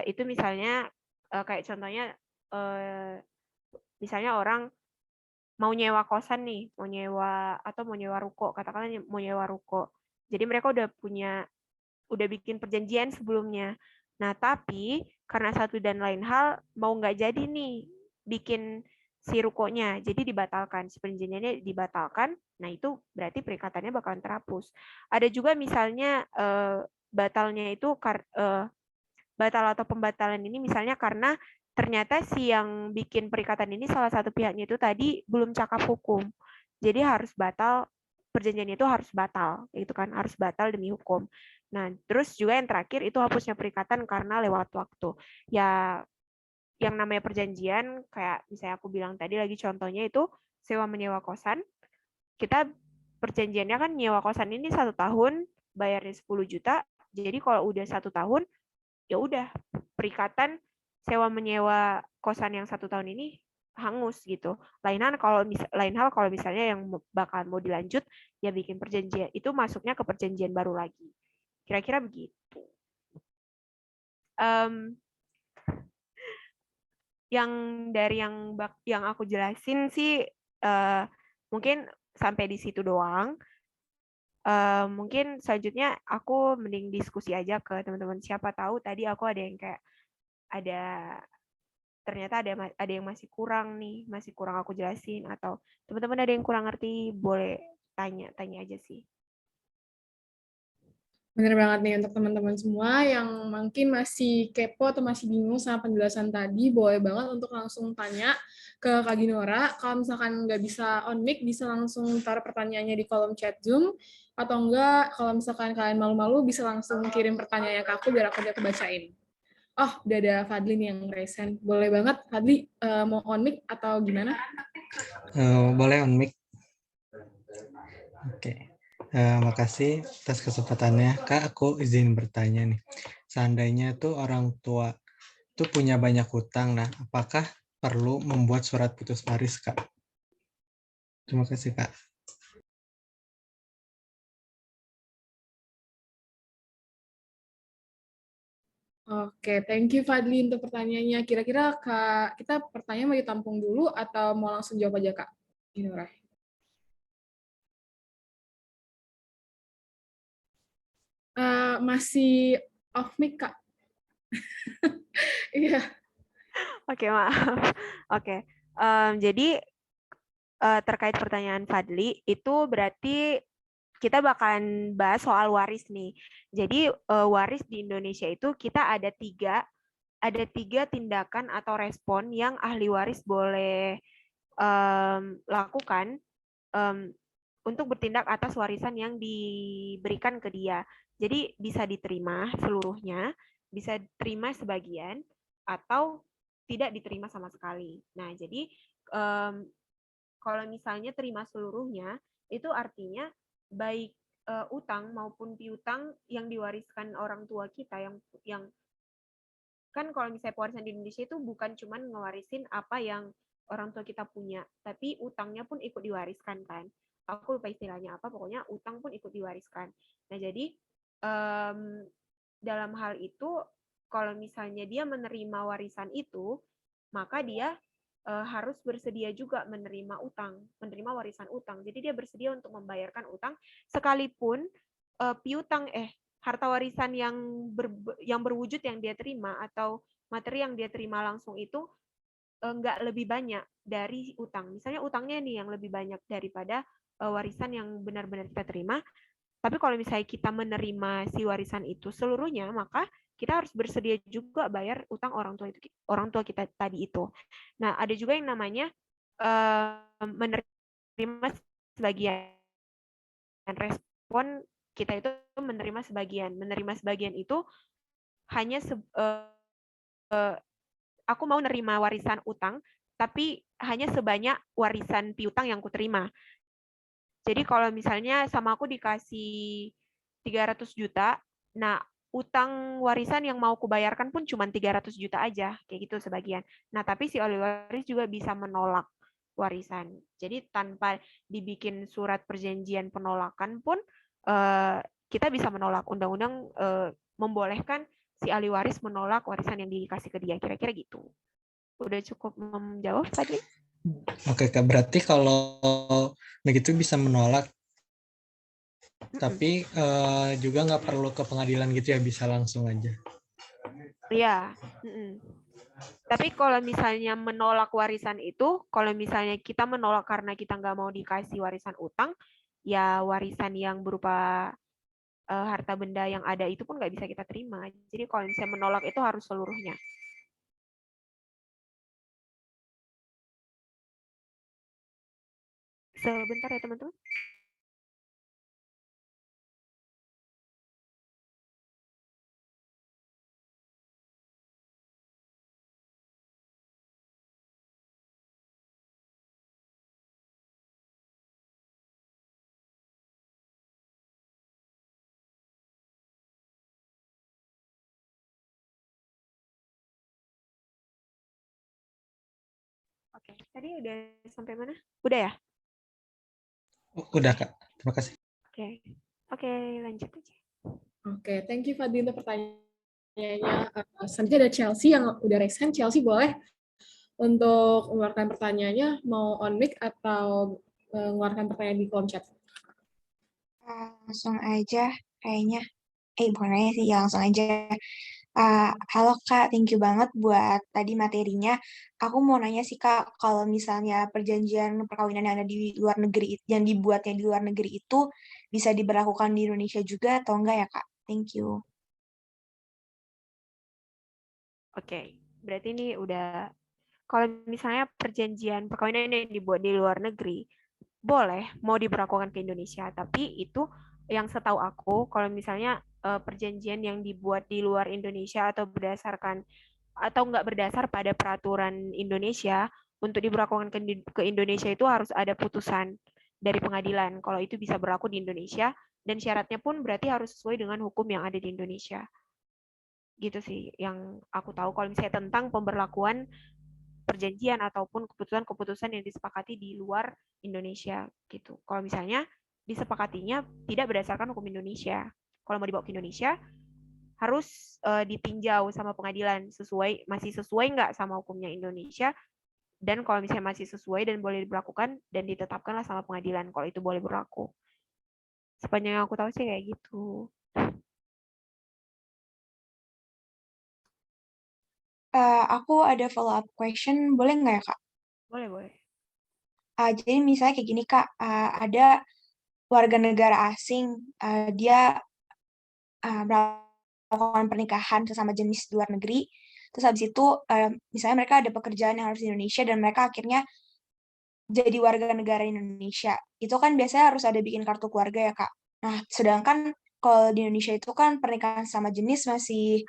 itu misalnya kayak contohnya Misalnya orang mau nyewa kosan nih, mau nyewa ruko, katakanlah mau nyewa ruko. Jadi mereka udah bikin perjanjian sebelumnya. Nah, tapi karena satu dan lain hal mau nggak jadi nih bikin si rukonya, jadi dibatalkan, si perjanjiannya dibatalkan. Nah, itu berarti perikatannya bakalan terhapus. Ada juga misalnya batalnya itu batal atau pembatalan ini misalnya karena ternyata si yang bikin perikatan ini salah satu pihaknya itu tadi belum cakap hukum. Jadi harus batal, perjanjian itu harus batal, itu kan harus batal demi hukum. Nah, terus juga yang terakhir itu hapusnya perikatan karena lewat waktu. Ya, yang namanya perjanjian, kayak misalnya aku bilang tadi lagi contohnya itu sewa menyewa kosan. Kita perjanjiannya kan nyewa kosan ini 1 tahun, bayarnya 10 juta. Jadi kalau udah 1 tahun, ya udah perikatan sewa menyewa kosan yang 1 tahun ini hangus gitu. Lain hal kalau misalnya yang bakal mau dilanjut ya bikin perjanjian itu masuknya ke perjanjian baru lagi. Kira-kira begitu. Yang dari yang aku jelasin sih mungkin sampai di situ doang. Mungkin selanjutnya aku mending diskusi aja ke teman-teman. Siapa tahu tadi aku ada yang kayak ternyata ada yang masih kurang aku jelasin, atau teman-teman ada yang kurang ngerti, boleh tanya aja sih. Bener banget nih untuk teman-teman semua yang mungkin masih kepo atau masih bingung sama penjelasan tadi, boleh banget untuk langsung tanya ke Kak Ginora. Kalau misalkan nggak bisa on mic, bisa langsung taruh pertanyaannya di kolom chat Zoom, atau enggak kalau misalkan kalian malu-malu bisa langsung kirim pertanyaannya ke aku biar aku bacain. Oh, udah ada Fadli nih yang resen. Boleh banget, Fadli mau on mic atau gimana? Boleh on mic. Oke. Makasih atas kesempatannya. Kak, aku izin bertanya nih. Seandainya tuh orang tua tuh punya banyak hutang, nah apakah perlu membuat surat putus waris, Kak? Terima kasih, Kak. Oke, thank you Fadli untuk pertanyaannya. Kira-kira Kak, kita pertanyaan mau ditampung dulu atau mau langsung jawab aja Kak? Ginora. Masih off mic Kak. Iya. Oke, maaf. Oke. Jadi terkait pertanyaan Fadli, itu berarti kita bakalan bahas soal waris nih. Jadi waris di Indonesia itu kita ada tiga tindakan atau respon yang ahli waris boleh lakukan untuk bertindak atas warisan yang diberikan ke dia. Jadi bisa diterima seluruhnya, bisa diterima sebagian, atau tidak diterima sama sekali. Nah, jadi kalau misalnya terima seluruhnya, itu artinya baik utang maupun piutang yang diwariskan orang tua kita, yang kan kalau misalnya pewarisan di Indonesia itu bukan cuma ngewarisin apa yang orang tua kita punya, tapi utangnya pun ikut diwariskan kan. Aku lupa istilahnya apa, pokoknya utang pun ikut diwariskan. Nah, jadi dalam hal itu, kalau misalnya dia menerima warisan itu, maka dia harus bersedia juga menerima warisan utang. Jadi dia bersedia untuk membayarkan utang, sekalipun harta warisan yang berwujud yang dia terima atau materi yang dia terima langsung itu nggak lebih banyak dari utang. Misalnya utangnya nih yang lebih banyak daripada warisan yang benar-benar kita terima. Tapi kalau misalnya kita menerima si warisan itu seluruhnya, maka kita harus bersedia juga bayar utang orang tua kita tadi itu. Nah, ada juga yang namanya menerima sebagian. Respon kita itu menerima sebagian. Menerima sebagian itu hanya aku mau nerima warisan utang, tapi hanya sebanyak warisan piutang yang kuterima. Jadi kalau misalnya sama aku dikasih 300 juta, nah utang warisan yang mau kubayarkan pun cuma 300 juta aja, kayak gitu sebagian. Nah, tapi si ahli waris juga bisa menolak warisan. Jadi tanpa dibikin surat perjanjian penolakan pun kita bisa menolak. Undang-undang membolehkan si ahli waris menolak warisan yang dikasih ke dia. Kira-kira gitu. Udah cukup menjawab tadi? Oke, Kak. Berarti kalau begitu bisa menolak, tapi juga nggak perlu ke pengadilan gitu ya, bisa langsung aja. Iya. Tapi kalau misalnya menolak warisan itu, kalau misalnya kita menolak karena kita nggak mau dikasih warisan utang, ya warisan yang berupa harta benda yang ada itu pun nggak bisa kita terima. Jadi kalau misalnya menolak itu harus seluruhnya. Sebentar ya teman-teman. Oke, tadi udah sampai mana? Udah ya? Udah, Kak. Terima kasih. Oke, oke, lanjut aja. Oke, thank you Fadli untuk pertanyaannya. Selanjutnya ada Chelsea yang udah raise hand. Chelsea boleh untuk mengeluarkan pertanyaannya, mau on mic atau mengeluarkan pertanyaan di kolom chat. Langsung aja kayaknya. Bukan nanya sih, ya langsung aja. Halo Kak, thank you banget buat tadi materinya. Aku mau nanya sih Kak, kalau misalnya perjanjian perkawinan yang ada di luar negeri, yang dibuatnya di luar negeri itu bisa diberlakukan di Indonesia juga atau enggak ya Kak? Thank you. Oke, berarti ini udah, kalau misalnya perjanjian perkawinan yang dibuat di luar negeri, boleh mau diberlakukan ke Indonesia, tapi itu yang setahu aku, kalau misalnya perjanjian yang dibuat di luar Indonesia atau berdasarkan atau nggak berdasar pada peraturan Indonesia, untuk diberlakukan ke Indonesia itu harus ada putusan dari pengadilan. Kalau itu bisa berlaku di Indonesia, dan syaratnya pun berarti harus sesuai dengan hukum yang ada di Indonesia. Gitu sih yang aku tahu kalau misalnya tentang pemberlakuan perjanjian ataupun keputusan-keputusan yang disepakati di luar Indonesia gitu. Kalau misalnya disepakatinya tidak berdasarkan hukum Indonesia. Kalau mau dibawa ke Indonesia harus ditinjau sama pengadilan masih sesuai nggak sama hukumnya Indonesia, dan kalau misalnya masih sesuai dan boleh diberlakukan dan ditetapkanlah sama pengadilan kalau itu boleh berlaku. Sepanjang yang aku tahu sih kayak gitu. Aku ada follow up question, boleh nggak ya Kak? Boleh. Jadi misalnya kayak gini Kak, ada warga negara asing, dia melakukan pernikahan sesama jenis di luar negeri, terus habis itu misalnya mereka ada pekerjaan yang harus di Indonesia dan mereka akhirnya jadi warga negara Indonesia. Itu kan biasanya harus ada bikin kartu keluarga ya Kak. Nah, sedangkan kalau di Indonesia itu kan pernikahan sama jenis masih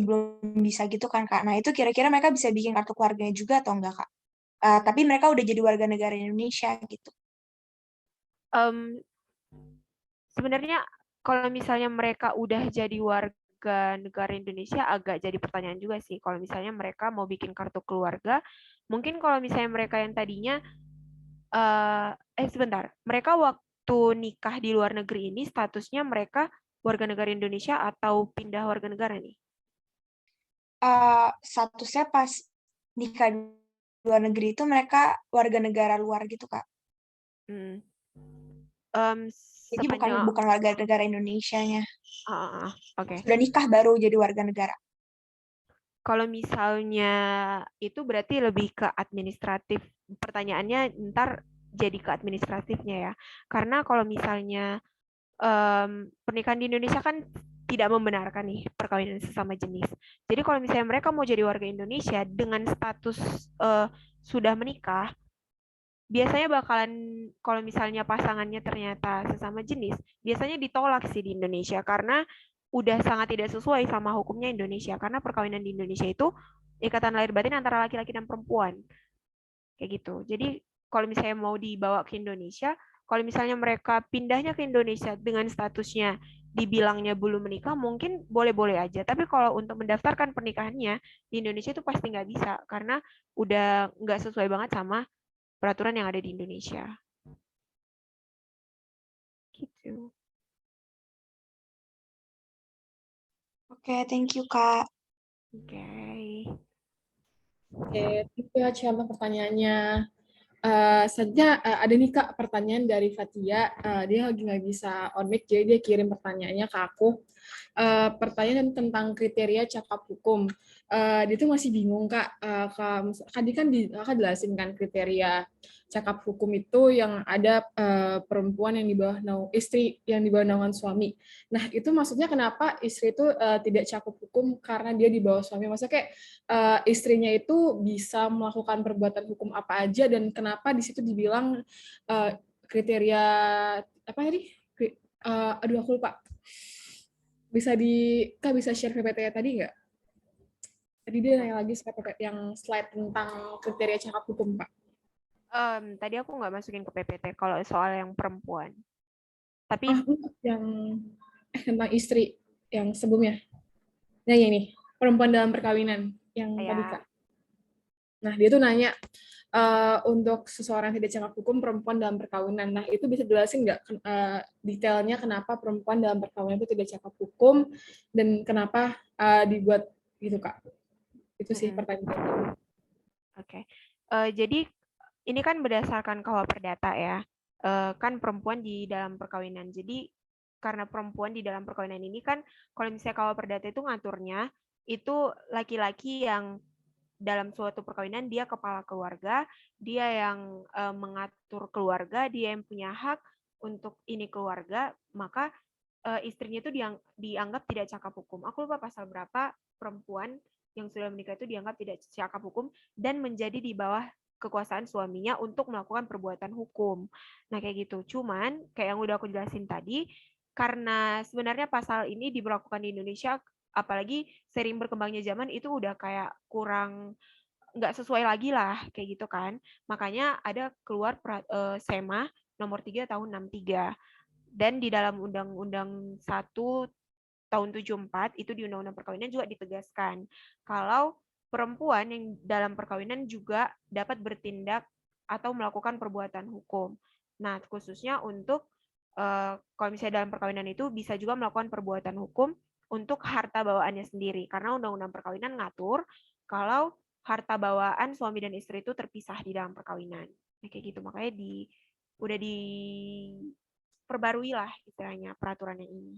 belum bisa gitu kan Kak. Nah, itu kira-kira mereka bisa bikin kartu keluarganya juga atau enggak Kak? Tapi mereka udah jadi warga negara Indonesia gitu. Sebenarnya kalau misalnya mereka udah jadi warga negara Indonesia agak jadi pertanyaan juga sih. Kalau misalnya mereka mau bikin kartu keluarga, mungkin kalau misalnya mereka yang tadinya sebentar, mereka waktu nikah di luar negeri ini statusnya mereka warga negara Indonesia atau pindah warga negara nih? Statusnya pas nikah di luar negeri itu mereka warga negara luar gitu Kak. Hmm. Jadi Sepanjang bukan warga negara Indonesianya. oke. Sudah nikah baru jadi warga negara. Kalau misalnya itu berarti lebih ke administratif. Pertanyaannya ntar jadi ke administratifnya ya. Karena kalau misalnya pernikahan di Indonesia kan tidak membenarkan nih perkawinan sesama jenis. Jadi kalau misalnya mereka mau jadi warga Indonesia dengan status sudah menikah, biasanya bakalan kalau misalnya pasangannya ternyata sesama jenis, biasanya ditolak sih di Indonesia karena udah sangat tidak sesuai sama hukumnya Indonesia, karena perkawinan di Indonesia itu ikatan lahir batin antara laki-laki dan perempuan kayak gitu. Jadi kalau misalnya mau dibawa ke Indonesia, kalau misalnya mereka pindahnya ke Indonesia dengan statusnya dibilangnya belum menikah, mungkin boleh-boleh aja. Tapi kalau untuk mendaftarkan pernikahannya di Indonesia itu pasti nggak bisa karena udah nggak sesuai banget sama peraturan yang ada di Indonesia. Gitu. Oke, thank you Kak. Oke. Oke, thank you Acia untuk pertanyaannya. Ada nih Kak pertanyaan dari Fatia. Dia lagi nggak bisa on mic, jadi dia kirim pertanyaannya ke aku. Pertanyaan tentang kriteria cakap hukum. Dia tuh masih bingung Kak. Tadi kan Kakak jelasin kan kriteria cakap hukum itu yang ada perempuan yang di bawah istri yang di bawah naungan suami. Nah itu maksudnya kenapa istri itu tidak cakap hukum karena dia di bawah suami? Maksudnya kayak istrinya itu bisa melakukan perbuatan hukum apa aja dan kenapa di situ dibilang kriteria apa tadi? Aduh aku lupa. Kak bisa share PPT tadi nggak? Tadi dia nanya lagi yang slide tentang kriteria cakap hukum, Pak. Tadi aku nggak masukin ke PPT kalau soal yang perempuan. Tapi yang tentang istri yang sebelumnya. Nah, ini perempuan dalam perkawinan yang tadi Kak. Nah, dia tuh nanya untuk seseorang yang tidak cakap hukum perempuan dalam perkawinan. Nah, itu bisa jelasin nggak detailnya kenapa perempuan dalam perkawinan itu tidak cakap hukum dan kenapa dibuat gitu, Kak? Itu sih pertanyaan. Oke. Jadi ini kan berdasarkan KUHP Perdata ya. Kan perempuan di dalam perkawinan. Jadi karena perempuan di dalam perkawinan ini kan kalau misalnya KUHP Perdata itu ngaturnya itu laki-laki yang dalam suatu perkawinan dia kepala keluarga, dia yang mengatur keluarga, dia yang punya hak untuk ini keluarga, maka istrinya itu dianggap tidak cakap hukum. Aku lupa pasal berapa perempuan yang sudah menikah itu dianggap tidak cakap hukum dan menjadi di bawah kekuasaan suaminya untuk melakukan perbuatan hukum. Nah kayak gitu. Cuman kayak yang udah aku jelasin tadi, karena sebenarnya pasal ini diberlakukan di Indonesia, apalagi sering berkembangnya zaman itu udah kayak kurang nggak sesuai lagi lah kayak gitu kan. Makanya ada keluar SEMA nomor 3 tahun 63. Dan di dalam Undang-Undang 1 tahun 74 itu di Undang-Undang Perkawinan juga ditegaskan kalau perempuan yang dalam perkawinan juga dapat bertindak atau melakukan perbuatan hukum. Nah, khususnya untuk kalau misalnya dalam perkawinan itu bisa juga melakukan perbuatan hukum untuk harta bawaannya sendiri karena Undang-Undang Perkawinan ngatur kalau harta bawaan suami dan istri itu terpisah di dalam perkawinan. Nah, kayak gitu makanya udah diperbarui lah istilahnya peraturannya ini.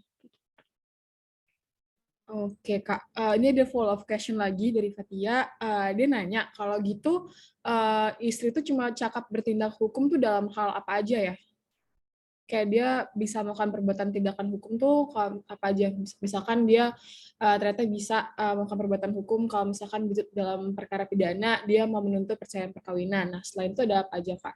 Oke Kak, ini ada follow up question lagi dari Fatia. Dia nanya, kalau gitu istri itu cuma cakap bertindak hukum tuh dalam hal apa aja ya? Kayak dia bisa melakukan perbuatan tindakan hukum tuh apa aja? Misalkan dia ternyata bisa melakukan perbuatan hukum kalau misalkan dalam perkara pidana dia mau menuntut perceraian perkawinan. Nah, selain itu ada apa aja, Kak?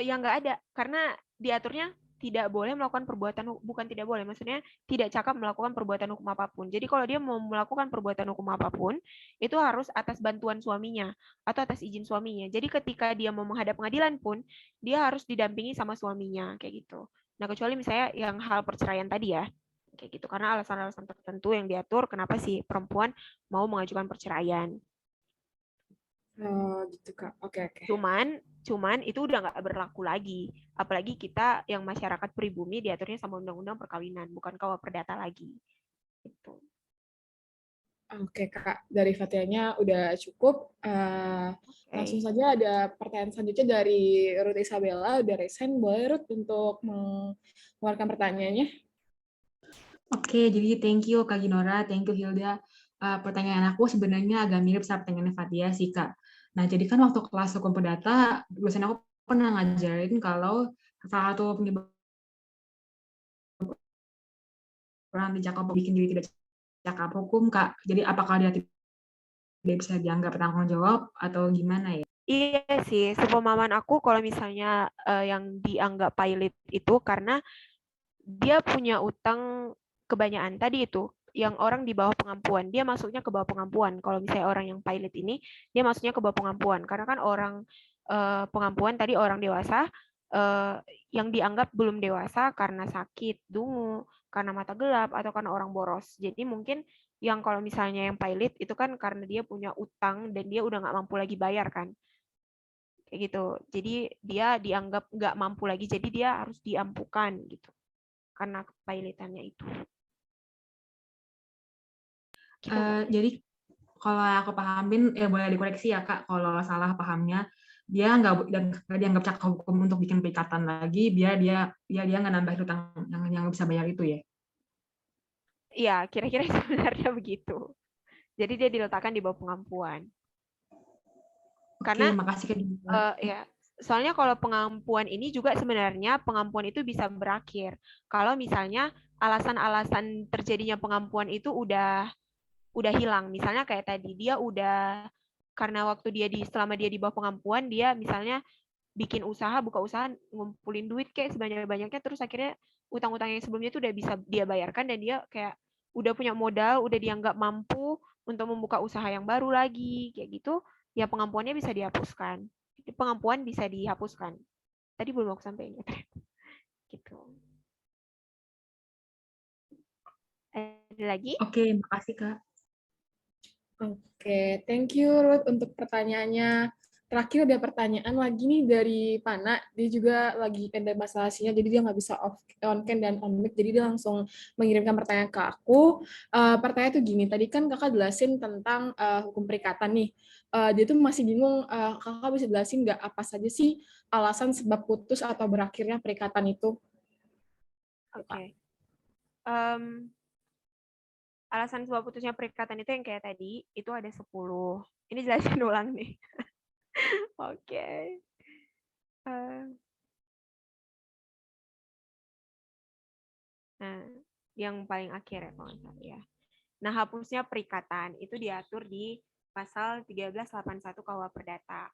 Yang nggak ada, karena diaturnya tidak boleh melakukan perbuatan, bukan tidak boleh, maksudnya tidak cakap melakukan perbuatan hukum apapun. Jadi kalau dia mau melakukan perbuatan hukum apapun, itu harus atas bantuan suaminya atau atas izin suaminya. Jadi ketika dia mau menghadap pengadilan pun, dia harus didampingi sama suaminya, kayak gitu. Nah, kecuali misalnya yang hal perceraian tadi ya, kayak gitu. Karena alasan-alasan tertentu yang diatur kenapa sih perempuan mau mengajukan perceraian. Gitu Kak, oke. Cuman itu udah nggak berlaku lagi. Apalagi kita yang masyarakat pribumi diaturnya sama undang-undang perkawinan, bukan KUHP Perdata lagi. Gitu. Oke Kak, dari Fatianya udah cukup. Langsung saja ada pertanyaan selanjutnya dari Ruth Isabella, udah resign. Boleh Ruth untuk mengeluarkan pertanyaannya? Oke, jadi thank you Kak Ginora, thank you Hilda. Pertanyaan aku sebenarnya agak mirip sama pertanyaan Fatia sih Kak. Nah, jadi kan waktu kelas hukum perdata, dosen aku pernah ngajarin kalau salah satu penyebab orang dicakap bikin diri tidak cakap hukum Kak. Jadi apakah dia tidak bisa dianggap tanggung jawab atau gimana ya? Iya sih, sepemahaman aku kalau misalnya yang dianggap pilot itu karena dia punya utang kebanyakan tadi itu yang orang di bawah pengampuan, dia masuknya ke bawah pengampuan. Kalau misalnya orang yang pilot ini, dia masuknya ke bawah pengampuan. Karena kan orang pengampuan tadi orang dewasa yang dianggap belum dewasa karena sakit, dungu, karena mata gelap, atau karena orang boros. Jadi mungkin yang kalau misalnya yang pilot itu kan karena dia punya utang dan dia udah nggak mampu lagi bayar kan. Kayak gitu. Jadi dia dianggap nggak mampu lagi, jadi dia harus diampukan gitu. Karena kepailitannya itu. Jadi kalau aku pahamin, boleh dikoreksi ya Kak, kalau salah pahamnya, dia nggak dianggap cakap hukum untuk bikin perikatan lagi, biar dia nggak nambah hutang yang bisa bayar itu ya. Iya, kira-kira sebenarnya begitu. Jadi dia diletakkan di bawah pengampuan. Oke, Karena makasih Kak Dinora. ya, soalnya kalau pengampuan ini juga sebenarnya pengampuan itu bisa berakhir kalau misalnya alasan-alasan terjadinya pengampuan itu udah hilang. Misalnya kayak tadi dia udah, karena waktu selama dia di bawah pengampuan, dia misalnya bikin usaha, buka usaha, ngumpulin duit kayak sebanyak-banyaknya, terus akhirnya utang-utang yang sebelumnya itu udah bisa dia bayarkan, dan dia kayak udah punya modal, udah dianggap mampu untuk membuka usaha yang baru lagi, kayak gitu, ya pengampuannya bisa dihapuskan. Pengampuan bisa dihapuskan. Tadi belum aku sampaikan. Gitu. Ada lagi? Oke, makasih Kak. Oke, thank you Ruth untuk pertanyaannya. Terakhir ada pertanyaan lagi nih dari Pana. Dia juga lagi ada masalah sinyal, jadi dia nggak bisa on cam dan on mic, jadi dia langsung mengirimkan pertanyaan ke aku. Pertanyaan itu gini, tadi kan kakak jelasin tentang hukum perikatan nih. Dia tuh masih bingung, kakak bisa jelasin nggak apa saja sih alasan sebab putus atau berakhirnya perikatan itu? Oke. Alasan sebab putusnya perikatan itu yang kayak tadi, itu ada 10. Ini jelasin ulang nih. Oke. Nah, yang paling akhir ya, kalau nggak salah ya. Nah, hapusnya perikatan itu diatur di pasal 1381 KUH Perdata.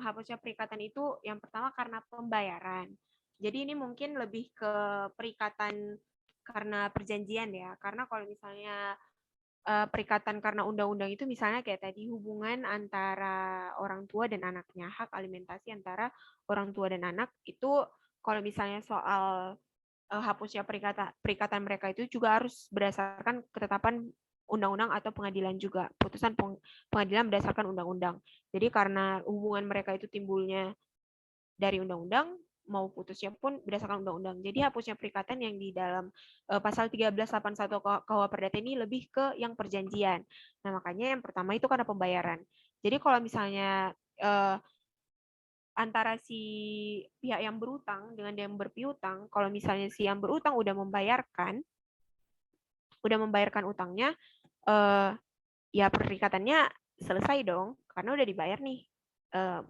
Hapusnya perikatan itu yang pertama karena pembayaran. Jadi ini mungkin lebih ke perikatan karena perjanjian ya. Karena kalau misalnya perikatan karena undang-undang itu misalnya kayak tadi hubungan antara orang tua dan anaknya, hak alimentasi antara orang tua dan anak itu kalau misalnya soal hapusnya perikatan mereka itu juga harus berdasarkan ketetapan undang-undang atau pengadilan juga. Putusan pengadilan berdasarkan undang-undang. Jadi karena hubungan mereka itu timbulnya dari undang-undang, mau putusnya pun berdasarkan undang-undang. Jadi hapusnya perikatan yang di dalam pasal 1381 KUH Perdata ini lebih ke yang perjanjian. Nah, makanya yang pertama itu karena pembayaran. Jadi kalau misalnya antara si pihak yang berutang dengan yang berpiutang, kalau misalnya si yang berutang udah membayarkan utangnya, ya perikatannya selesai dong, karena udah dibayar nih.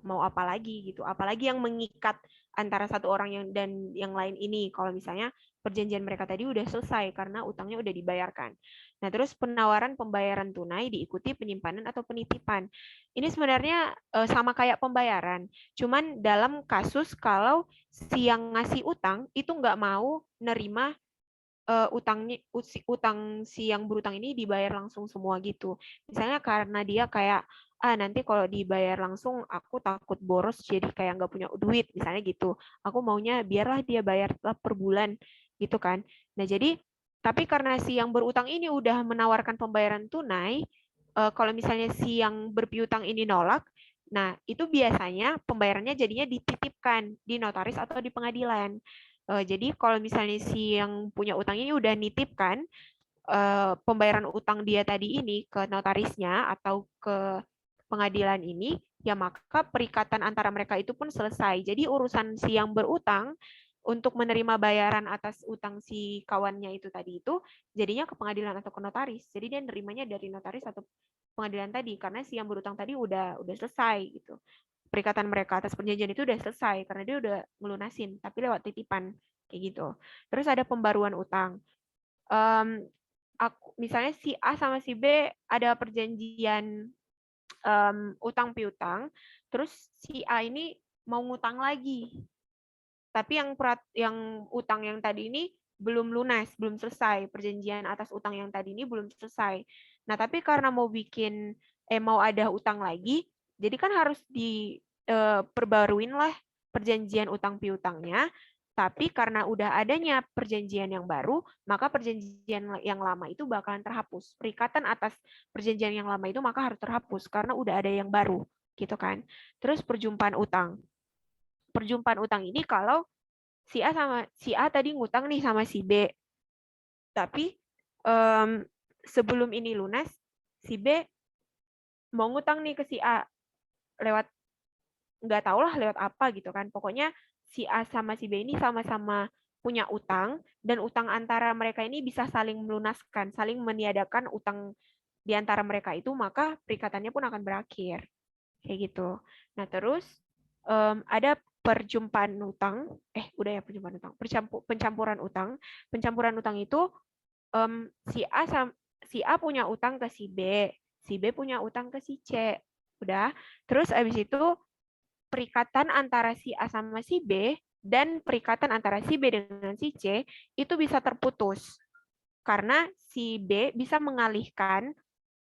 Mau apa lagi gitu? Apalagi yang mengikat antara satu orang dan yang lain ini, kalau misalnya perjanjian mereka tadi udah selesai karena utangnya udah dibayarkan. Nah, terus penawaran pembayaran tunai diikuti penyimpanan atau penitipan. Ini sebenarnya sama kayak pembayaran, cuman dalam kasus kalau si yang ngasih utang itu nggak mau nerima utang si yang berutang ini dibayar langsung semua gitu. Misalnya karena dia kayak nanti kalau dibayar langsung aku takut boros jadi kayak nggak punya duit misalnya gitu. Aku maunya biarlah dia bayar per bulan gitu kan. Nah jadi tapi karena si yang berutang ini udah menawarkan pembayaran tunai, kalau misalnya si yang berpiutang ini nolak, nah itu biasanya pembayarannya jadinya dititipkan di notaris atau di pengadilan. Jadi kalau misalnya si yang punya utang ini udah nitipkan pembayaran utang dia tadi ini ke notarisnya atau ke pengadilan ini, ya maka perikatan antara mereka itu pun selesai. Jadi urusan si yang berutang untuk menerima bayaran atas utang si kawannya itu tadi itu jadinya ke pengadilan atau ke notaris. Jadi dia nerimanya dari notaris atau pengadilan tadi karena si yang berutang tadi udah selesai gitu. Perikatan mereka atas perjanjian itu udah selesai karena dia udah ngelunasin tapi lewat titipan kayak gitu. Terus ada pembaruan utang. Misalnya si A sama si B ada perjanjian utang piutang, terus si A ini mau ngutang lagi. Tapi yang utang yang tadi ini belum lunas, belum selesai. Perjanjian atas utang yang tadi ini belum selesai. Nah, tapi karena mau ada utang lagi, jadi kan harus diperbaruin lah perjanjian utang piutangnya. Tapi karena udah adanya perjanjian yang baru, maka perjanjian yang lama itu bakalan terhapus. Perikatan atas perjanjian yang lama itu maka harus terhapus karena udah ada yang baru, gitu kan. Terus perjumpaan utang. Perjumpaan utang ini kalau si A tadi ngutang nih sama si B. Tapi sebelum ini lunas, si B mau ngutang nih ke si A lewat nggak tahu lah lewat apa gitu kan. Pokoknya si A sama si B ini sama-sama punya utang, dan utang antara mereka ini bisa saling melunaskan, saling meniadakan utang di antara mereka itu, maka perikatannya pun akan berakhir. Kayak gitu. Nah, terus ada perjumpaan utang, udah ya perjumpaan utang, pencampuran utang. Pencampuran utang itu si A punya utang ke si B punya utang ke si C. Udah. Terus abis itu perikatan antara si A sama si B dan perikatan antara si B dengan si C itu bisa terputus. Karena si B bisa mengalihkan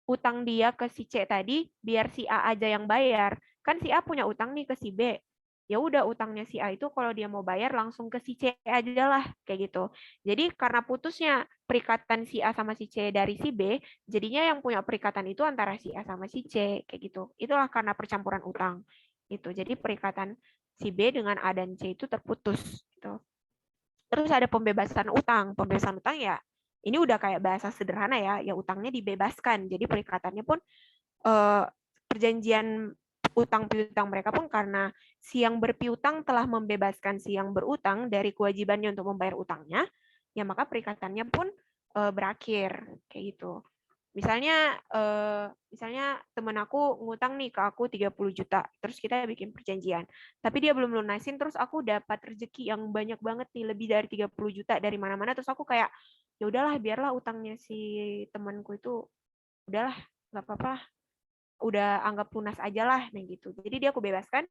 utang dia ke si C tadi biar si A aja yang bayar. Kan si A punya utang nih ke si B. Ya udah utangnya si A itu kalau dia mau bayar langsung ke si C aja lah kayak gitu. Jadi karena putusnya perikatan si A sama si C dari si B, jadinya yang punya perikatan itu antara si A sama si C kayak gitu. Itulah karena percampuran utang. Itu. Jadi perikatan si B dengan A dan C itu terputus gitu. Terus ada pembebasan utang. Pembebasan utang ya ini udah kayak bahasa sederhana ya utangnya dibebaskan. Jadi perikatannya pun perjanjian utang piutang mereka pun karena si yang berpiutang telah membebaskan si yang berutang dari kewajibannya untuk membayar utangnya, ya maka perikatannya pun berakhir kayak gitu. Misalnya temen aku ngutang nih ke aku 30 juta, terus kita bikin perjanjian. Tapi dia belum lunasin, terus aku dapat rezeki yang banyak banget nih, lebih dari 30 juta dari mana-mana, terus aku kayak ya udahlah biarlah utangnya si temanku itu udahlah nggak apa-apa, udah anggap lunas aja lah, nah gitu. Jadi dia aku bebaskan.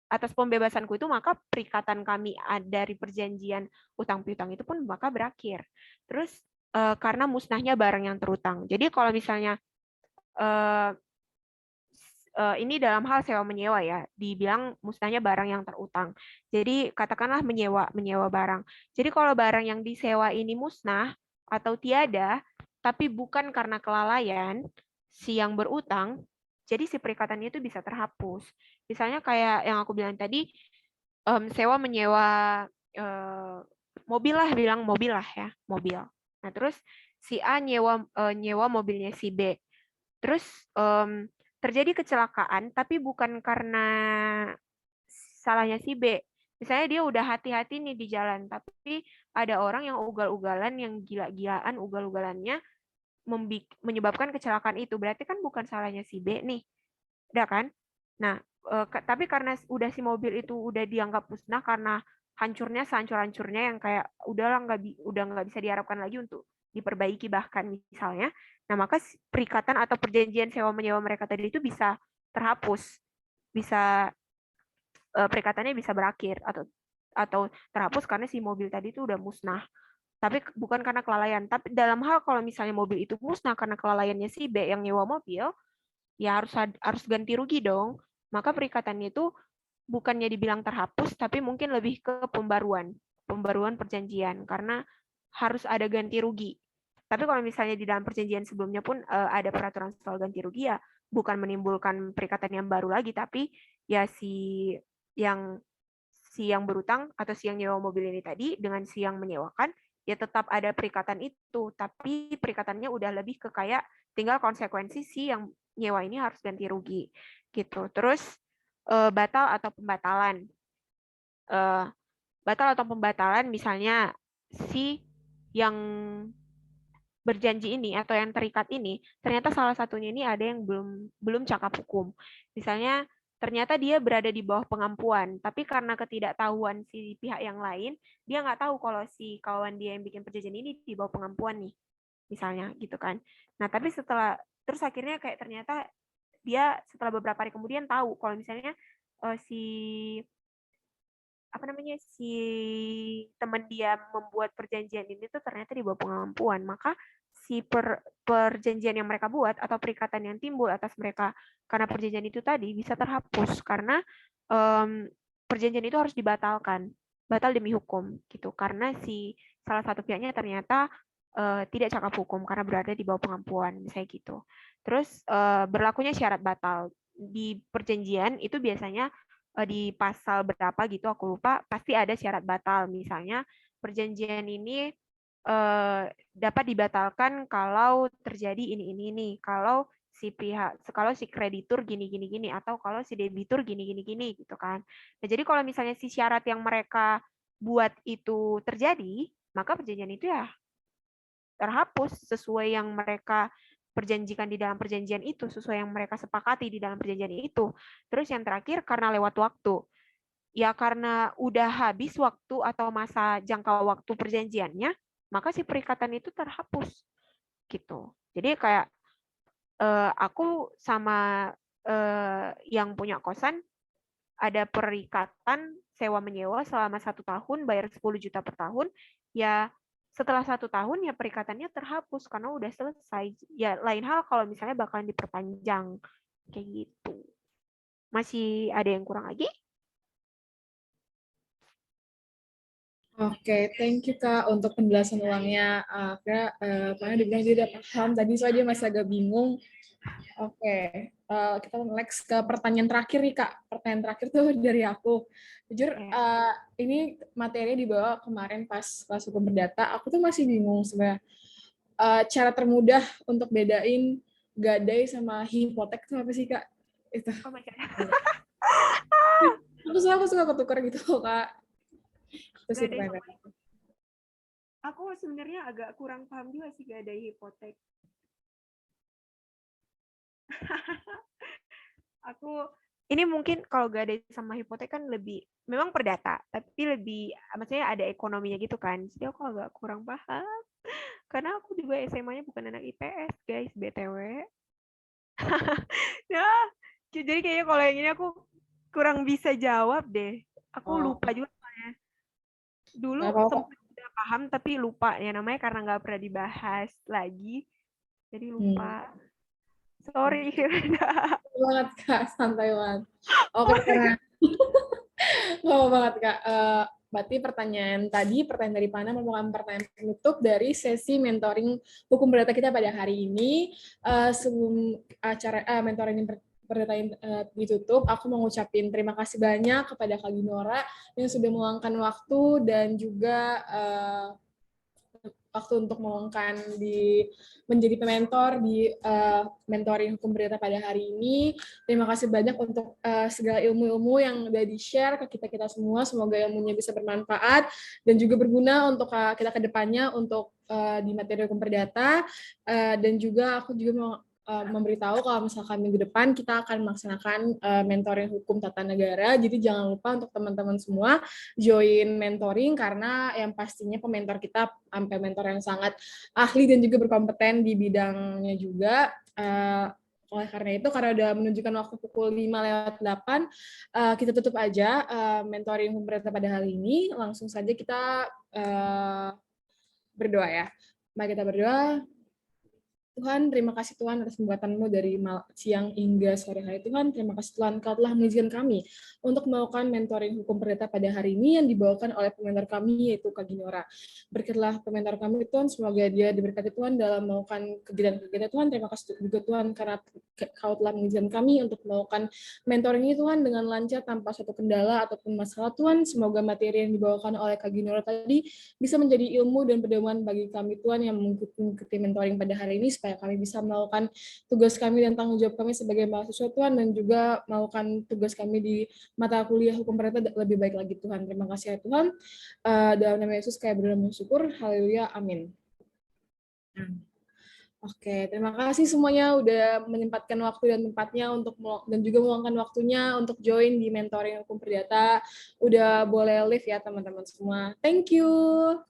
Atas pembebasanku itu maka perikatan kami dari perjanjian utang piutang itu pun maka berakhir. Terus karena musnahnya barang yang terutang. Jadi kalau misalnya ini dalam hal sewa menyewa ya, dibilang musnahnya barang yang terutang. Jadi katakanlah menyewa barang. Jadi kalau barang yang disewa ini musnah atau tiada, tapi bukan karena kelalaian si yang berutang, jadi si perikatannya itu bisa terhapus. Misalnya kayak yang aku bilang tadi, sewa menyewa mobil lah, bilang mobil lah ya, mobil. Nah terus si A nyewa mobilnya si B. Terus terjadi kecelakaan, tapi bukan karena salahnya si B. Misalnya dia udah hati-hati nih di jalan, tapi ada orang yang ugal-ugalan, yang gila-gilaan ugal-ugalannya menyebabkan kecelakaan itu. Berarti kan bukan salahnya si B nih. Udah kan? Nah, tapi karena udah si mobil itu udah dianggap musnah karena hancurnya sehancur-hancurnya yang kayak udah nggak bisa diharapkan lagi untuk diperbaiki bahkan misalnya. Nah, maka perikatan atau perjanjian sewa menyewa mereka tadi itu bisa terhapus. Bisa perikatannya bisa berakhir atau terhapus karena si mobil tadi itu udah musnah. Tapi bukan karena kelalaian. Tapi dalam hal kalau misalnya mobil itu musnah karena kelalaiannya si B yang nyewa mobil, ya harus ganti rugi dong. Maka perikatannya itu bukannya dibilang terhapus, tapi mungkin lebih ke pembaruan perjanjian karena harus ada ganti rugi. Tapi kalau misalnya di dalam perjanjian sebelumnya pun ada peraturan soal ganti rugi, ya bukan menimbulkan perikatan yang baru lagi, tapi ya si yang berutang atau si yang nyewa mobil ini tadi dengan si yang menyewakan ya tetap ada perikatan itu, tapi perikatannya udah lebih ke kayak tinggal konsekuensi si yang nyewa ini harus ganti rugi gitu. Terus batal atau pembatalan. Batal atau pembatalan misalnya si yang berjanji ini atau yang terikat ini ternyata salah satunya ini ada yang belum cakap hukum. Misalnya ternyata dia berada di bawah pengampuan, tapi karena ketidaktahuan si pihak yang lain, dia nggak tahu kalau si kawan dia yang bikin perjanjian ini di bawah pengampuan nih, misalnya gitu kan. Nah tapi terus akhirnya kayak ternyata dia setelah beberapa hari kemudian tahu kalau misalnya si teman dia membuat perjanjian ini tuh ternyata di bawah pengampuan, maka si perjanjian yang mereka buat atau perikatan yang timbul atas mereka karena perjanjian itu tadi bisa terhapus karena perjanjian itu harus dibatalkan, batal demi hukum gitu, karena si salah satu pihaknya ternyata tidak cakap hukum karena berada di bawah pengampuan, misalnya gitu. Terus berlakunya syarat batal di perjanjian itu biasanya di pasal berapa gitu aku lupa, pasti ada syarat batal. Misalnya perjanjian ini dapat dibatalkan kalau terjadi ini. Kalau kalau si kreditur gini atau kalau si debitur gini gitu kan. Nah, jadi kalau misalnya si syarat yang mereka buat itu terjadi, maka perjanjian itu ya terhapus sesuai yang mereka perjanjikan di dalam perjanjian itu, sesuai yang mereka sepakati di dalam perjanjian itu. Terus yang terakhir, karena lewat waktu. Ya karena udah habis waktu atau masa jangka waktu perjanjiannya, maka si perikatan itu terhapus. Gitu. Jadi kayak aku sama yang punya kosan ada perikatan sewa menyewa selama 1 tahun, bayar 10 juta per tahun, ya setelah 1 tahun ya perikatannya terhapus karena udah selesai. Ya lain hal kalau misalnya bakalan diperpanjang kayak gitu. Masih ada yang kurang lagi? Oke, thank you Kak untuk penjelasan ulangnya. Kak, pokoknya dibilang dia udah paham tadi, soalnya dia masih agak bingung. Oke, kita next ke pertanyaan terakhir nih Kak. Pertanyaan terakhir tuh dari aku. Jujur, ini materi dibawa kemarin pas kelas hukum perdata. Aku tuh masih bingung sebenarnya. Cara termudah untuk bedain gadai sama hipotek itu apa sih Kak? Itu. Oh my God. Aku suka ketukar gitu Kak. Itu sih Gadai pertanyaan. Aku sebenarnya agak kurang paham juga sih gadai hipotek. Aku ini mungkin kalau gadai sama hipotek kan lebih memang perdata, tapi lebih maksudnya ada ekonominya gitu kan. Jadi aku agak kurang paham. Karena aku juga SMA-nya bukan anak IPS, guys, BTW. Ya, jadi kayaknya kalau yang ini aku kurang bisa jawab deh. Aku lupa juga soalnya. Dulu sempat udah paham tapi lupa ya namanya karena nggak pernah dibahas lagi. Jadi lupa. Sorry, Hilda. Banget Kak, santai banget. Oke, karena oh banget Kak. Berarti pertanyaan dari Pana merupakan pertanyaan penutup dari sesi mentoring hukum perdata kita pada hari ini. Sebelum acara mentoring perdata ditutup, aku mau ngucapin terima kasih banyak kepada Kak Ginora yang sudah meluangkan waktu dan juga waktu untuk meluangkan menjadi pementor di mentoring hukum perdata pada hari ini. Terima kasih banyak untuk segala ilmu-ilmu yang udah di-share ke kita semua. Semoga ilmunya bisa bermanfaat dan juga berguna untuk kita ke depannya untuk di materi hukum perdata. Dan juga aku juga mau memberitahu kalau misalkan minggu depan kita akan melaksanakan mentoring hukum tata negara. Jadi jangan lupa untuk teman-teman semua join mentoring karena yang pastinya pementor kita sampai mentor yang sangat ahli dan juga berkompeten di bidangnya juga. Oleh karena itu, karena udah menunjukkan waktu pukul 5:08, kita tutup aja mentoring hukum perdata pada hari ini. Langsung saja kita berdoa ya. Mari kita berdoa. Tuhan, terima kasih Tuhan atas pembuatan-Mu dari siang hingga sore hari. Tuhan, terima kasih Tuhan Kau telah mengizinkan kami untuk melakukan mentoring hukum perdata pada hari ini yang dibawakan oleh pementor kami yaitu Kak Ginora. Berkatlah pementor kami Tuhan, semoga dia diberkati Tuhan dalam melakukan kegiatan-kegiatan Tuhan. Terima kasih juga Tuhan karena Kau telah mengizinkan kami untuk melakukan mentoring ini Tuhan dengan lancar tanpa suatu kendala ataupun masalah Tuhan. Semoga materi yang dibawakan oleh Kak Ginora tadi bisa menjadi ilmu dan pedoman bagi kami Tuhan yang mengikuti mentoring pada hari ini supaya kami bisa melakukan tugas kami dan tanggung jawab kami sebagai mahasiswa Tuhan dan juga melakukan tugas kami di mata kuliah hukum perdata lebih baik lagi Tuhan. Terima kasih ya Tuhan. Dalam nama Yesus kami berdoa bersyukur. Haleluya. Amin. Oke, terima kasih semuanya udah menyempatkan waktu dan tempatnya untuk dan juga meluangkan waktunya untuk join di mentoring hukum perdata. Udah boleh live ya teman-teman semua. Thank you.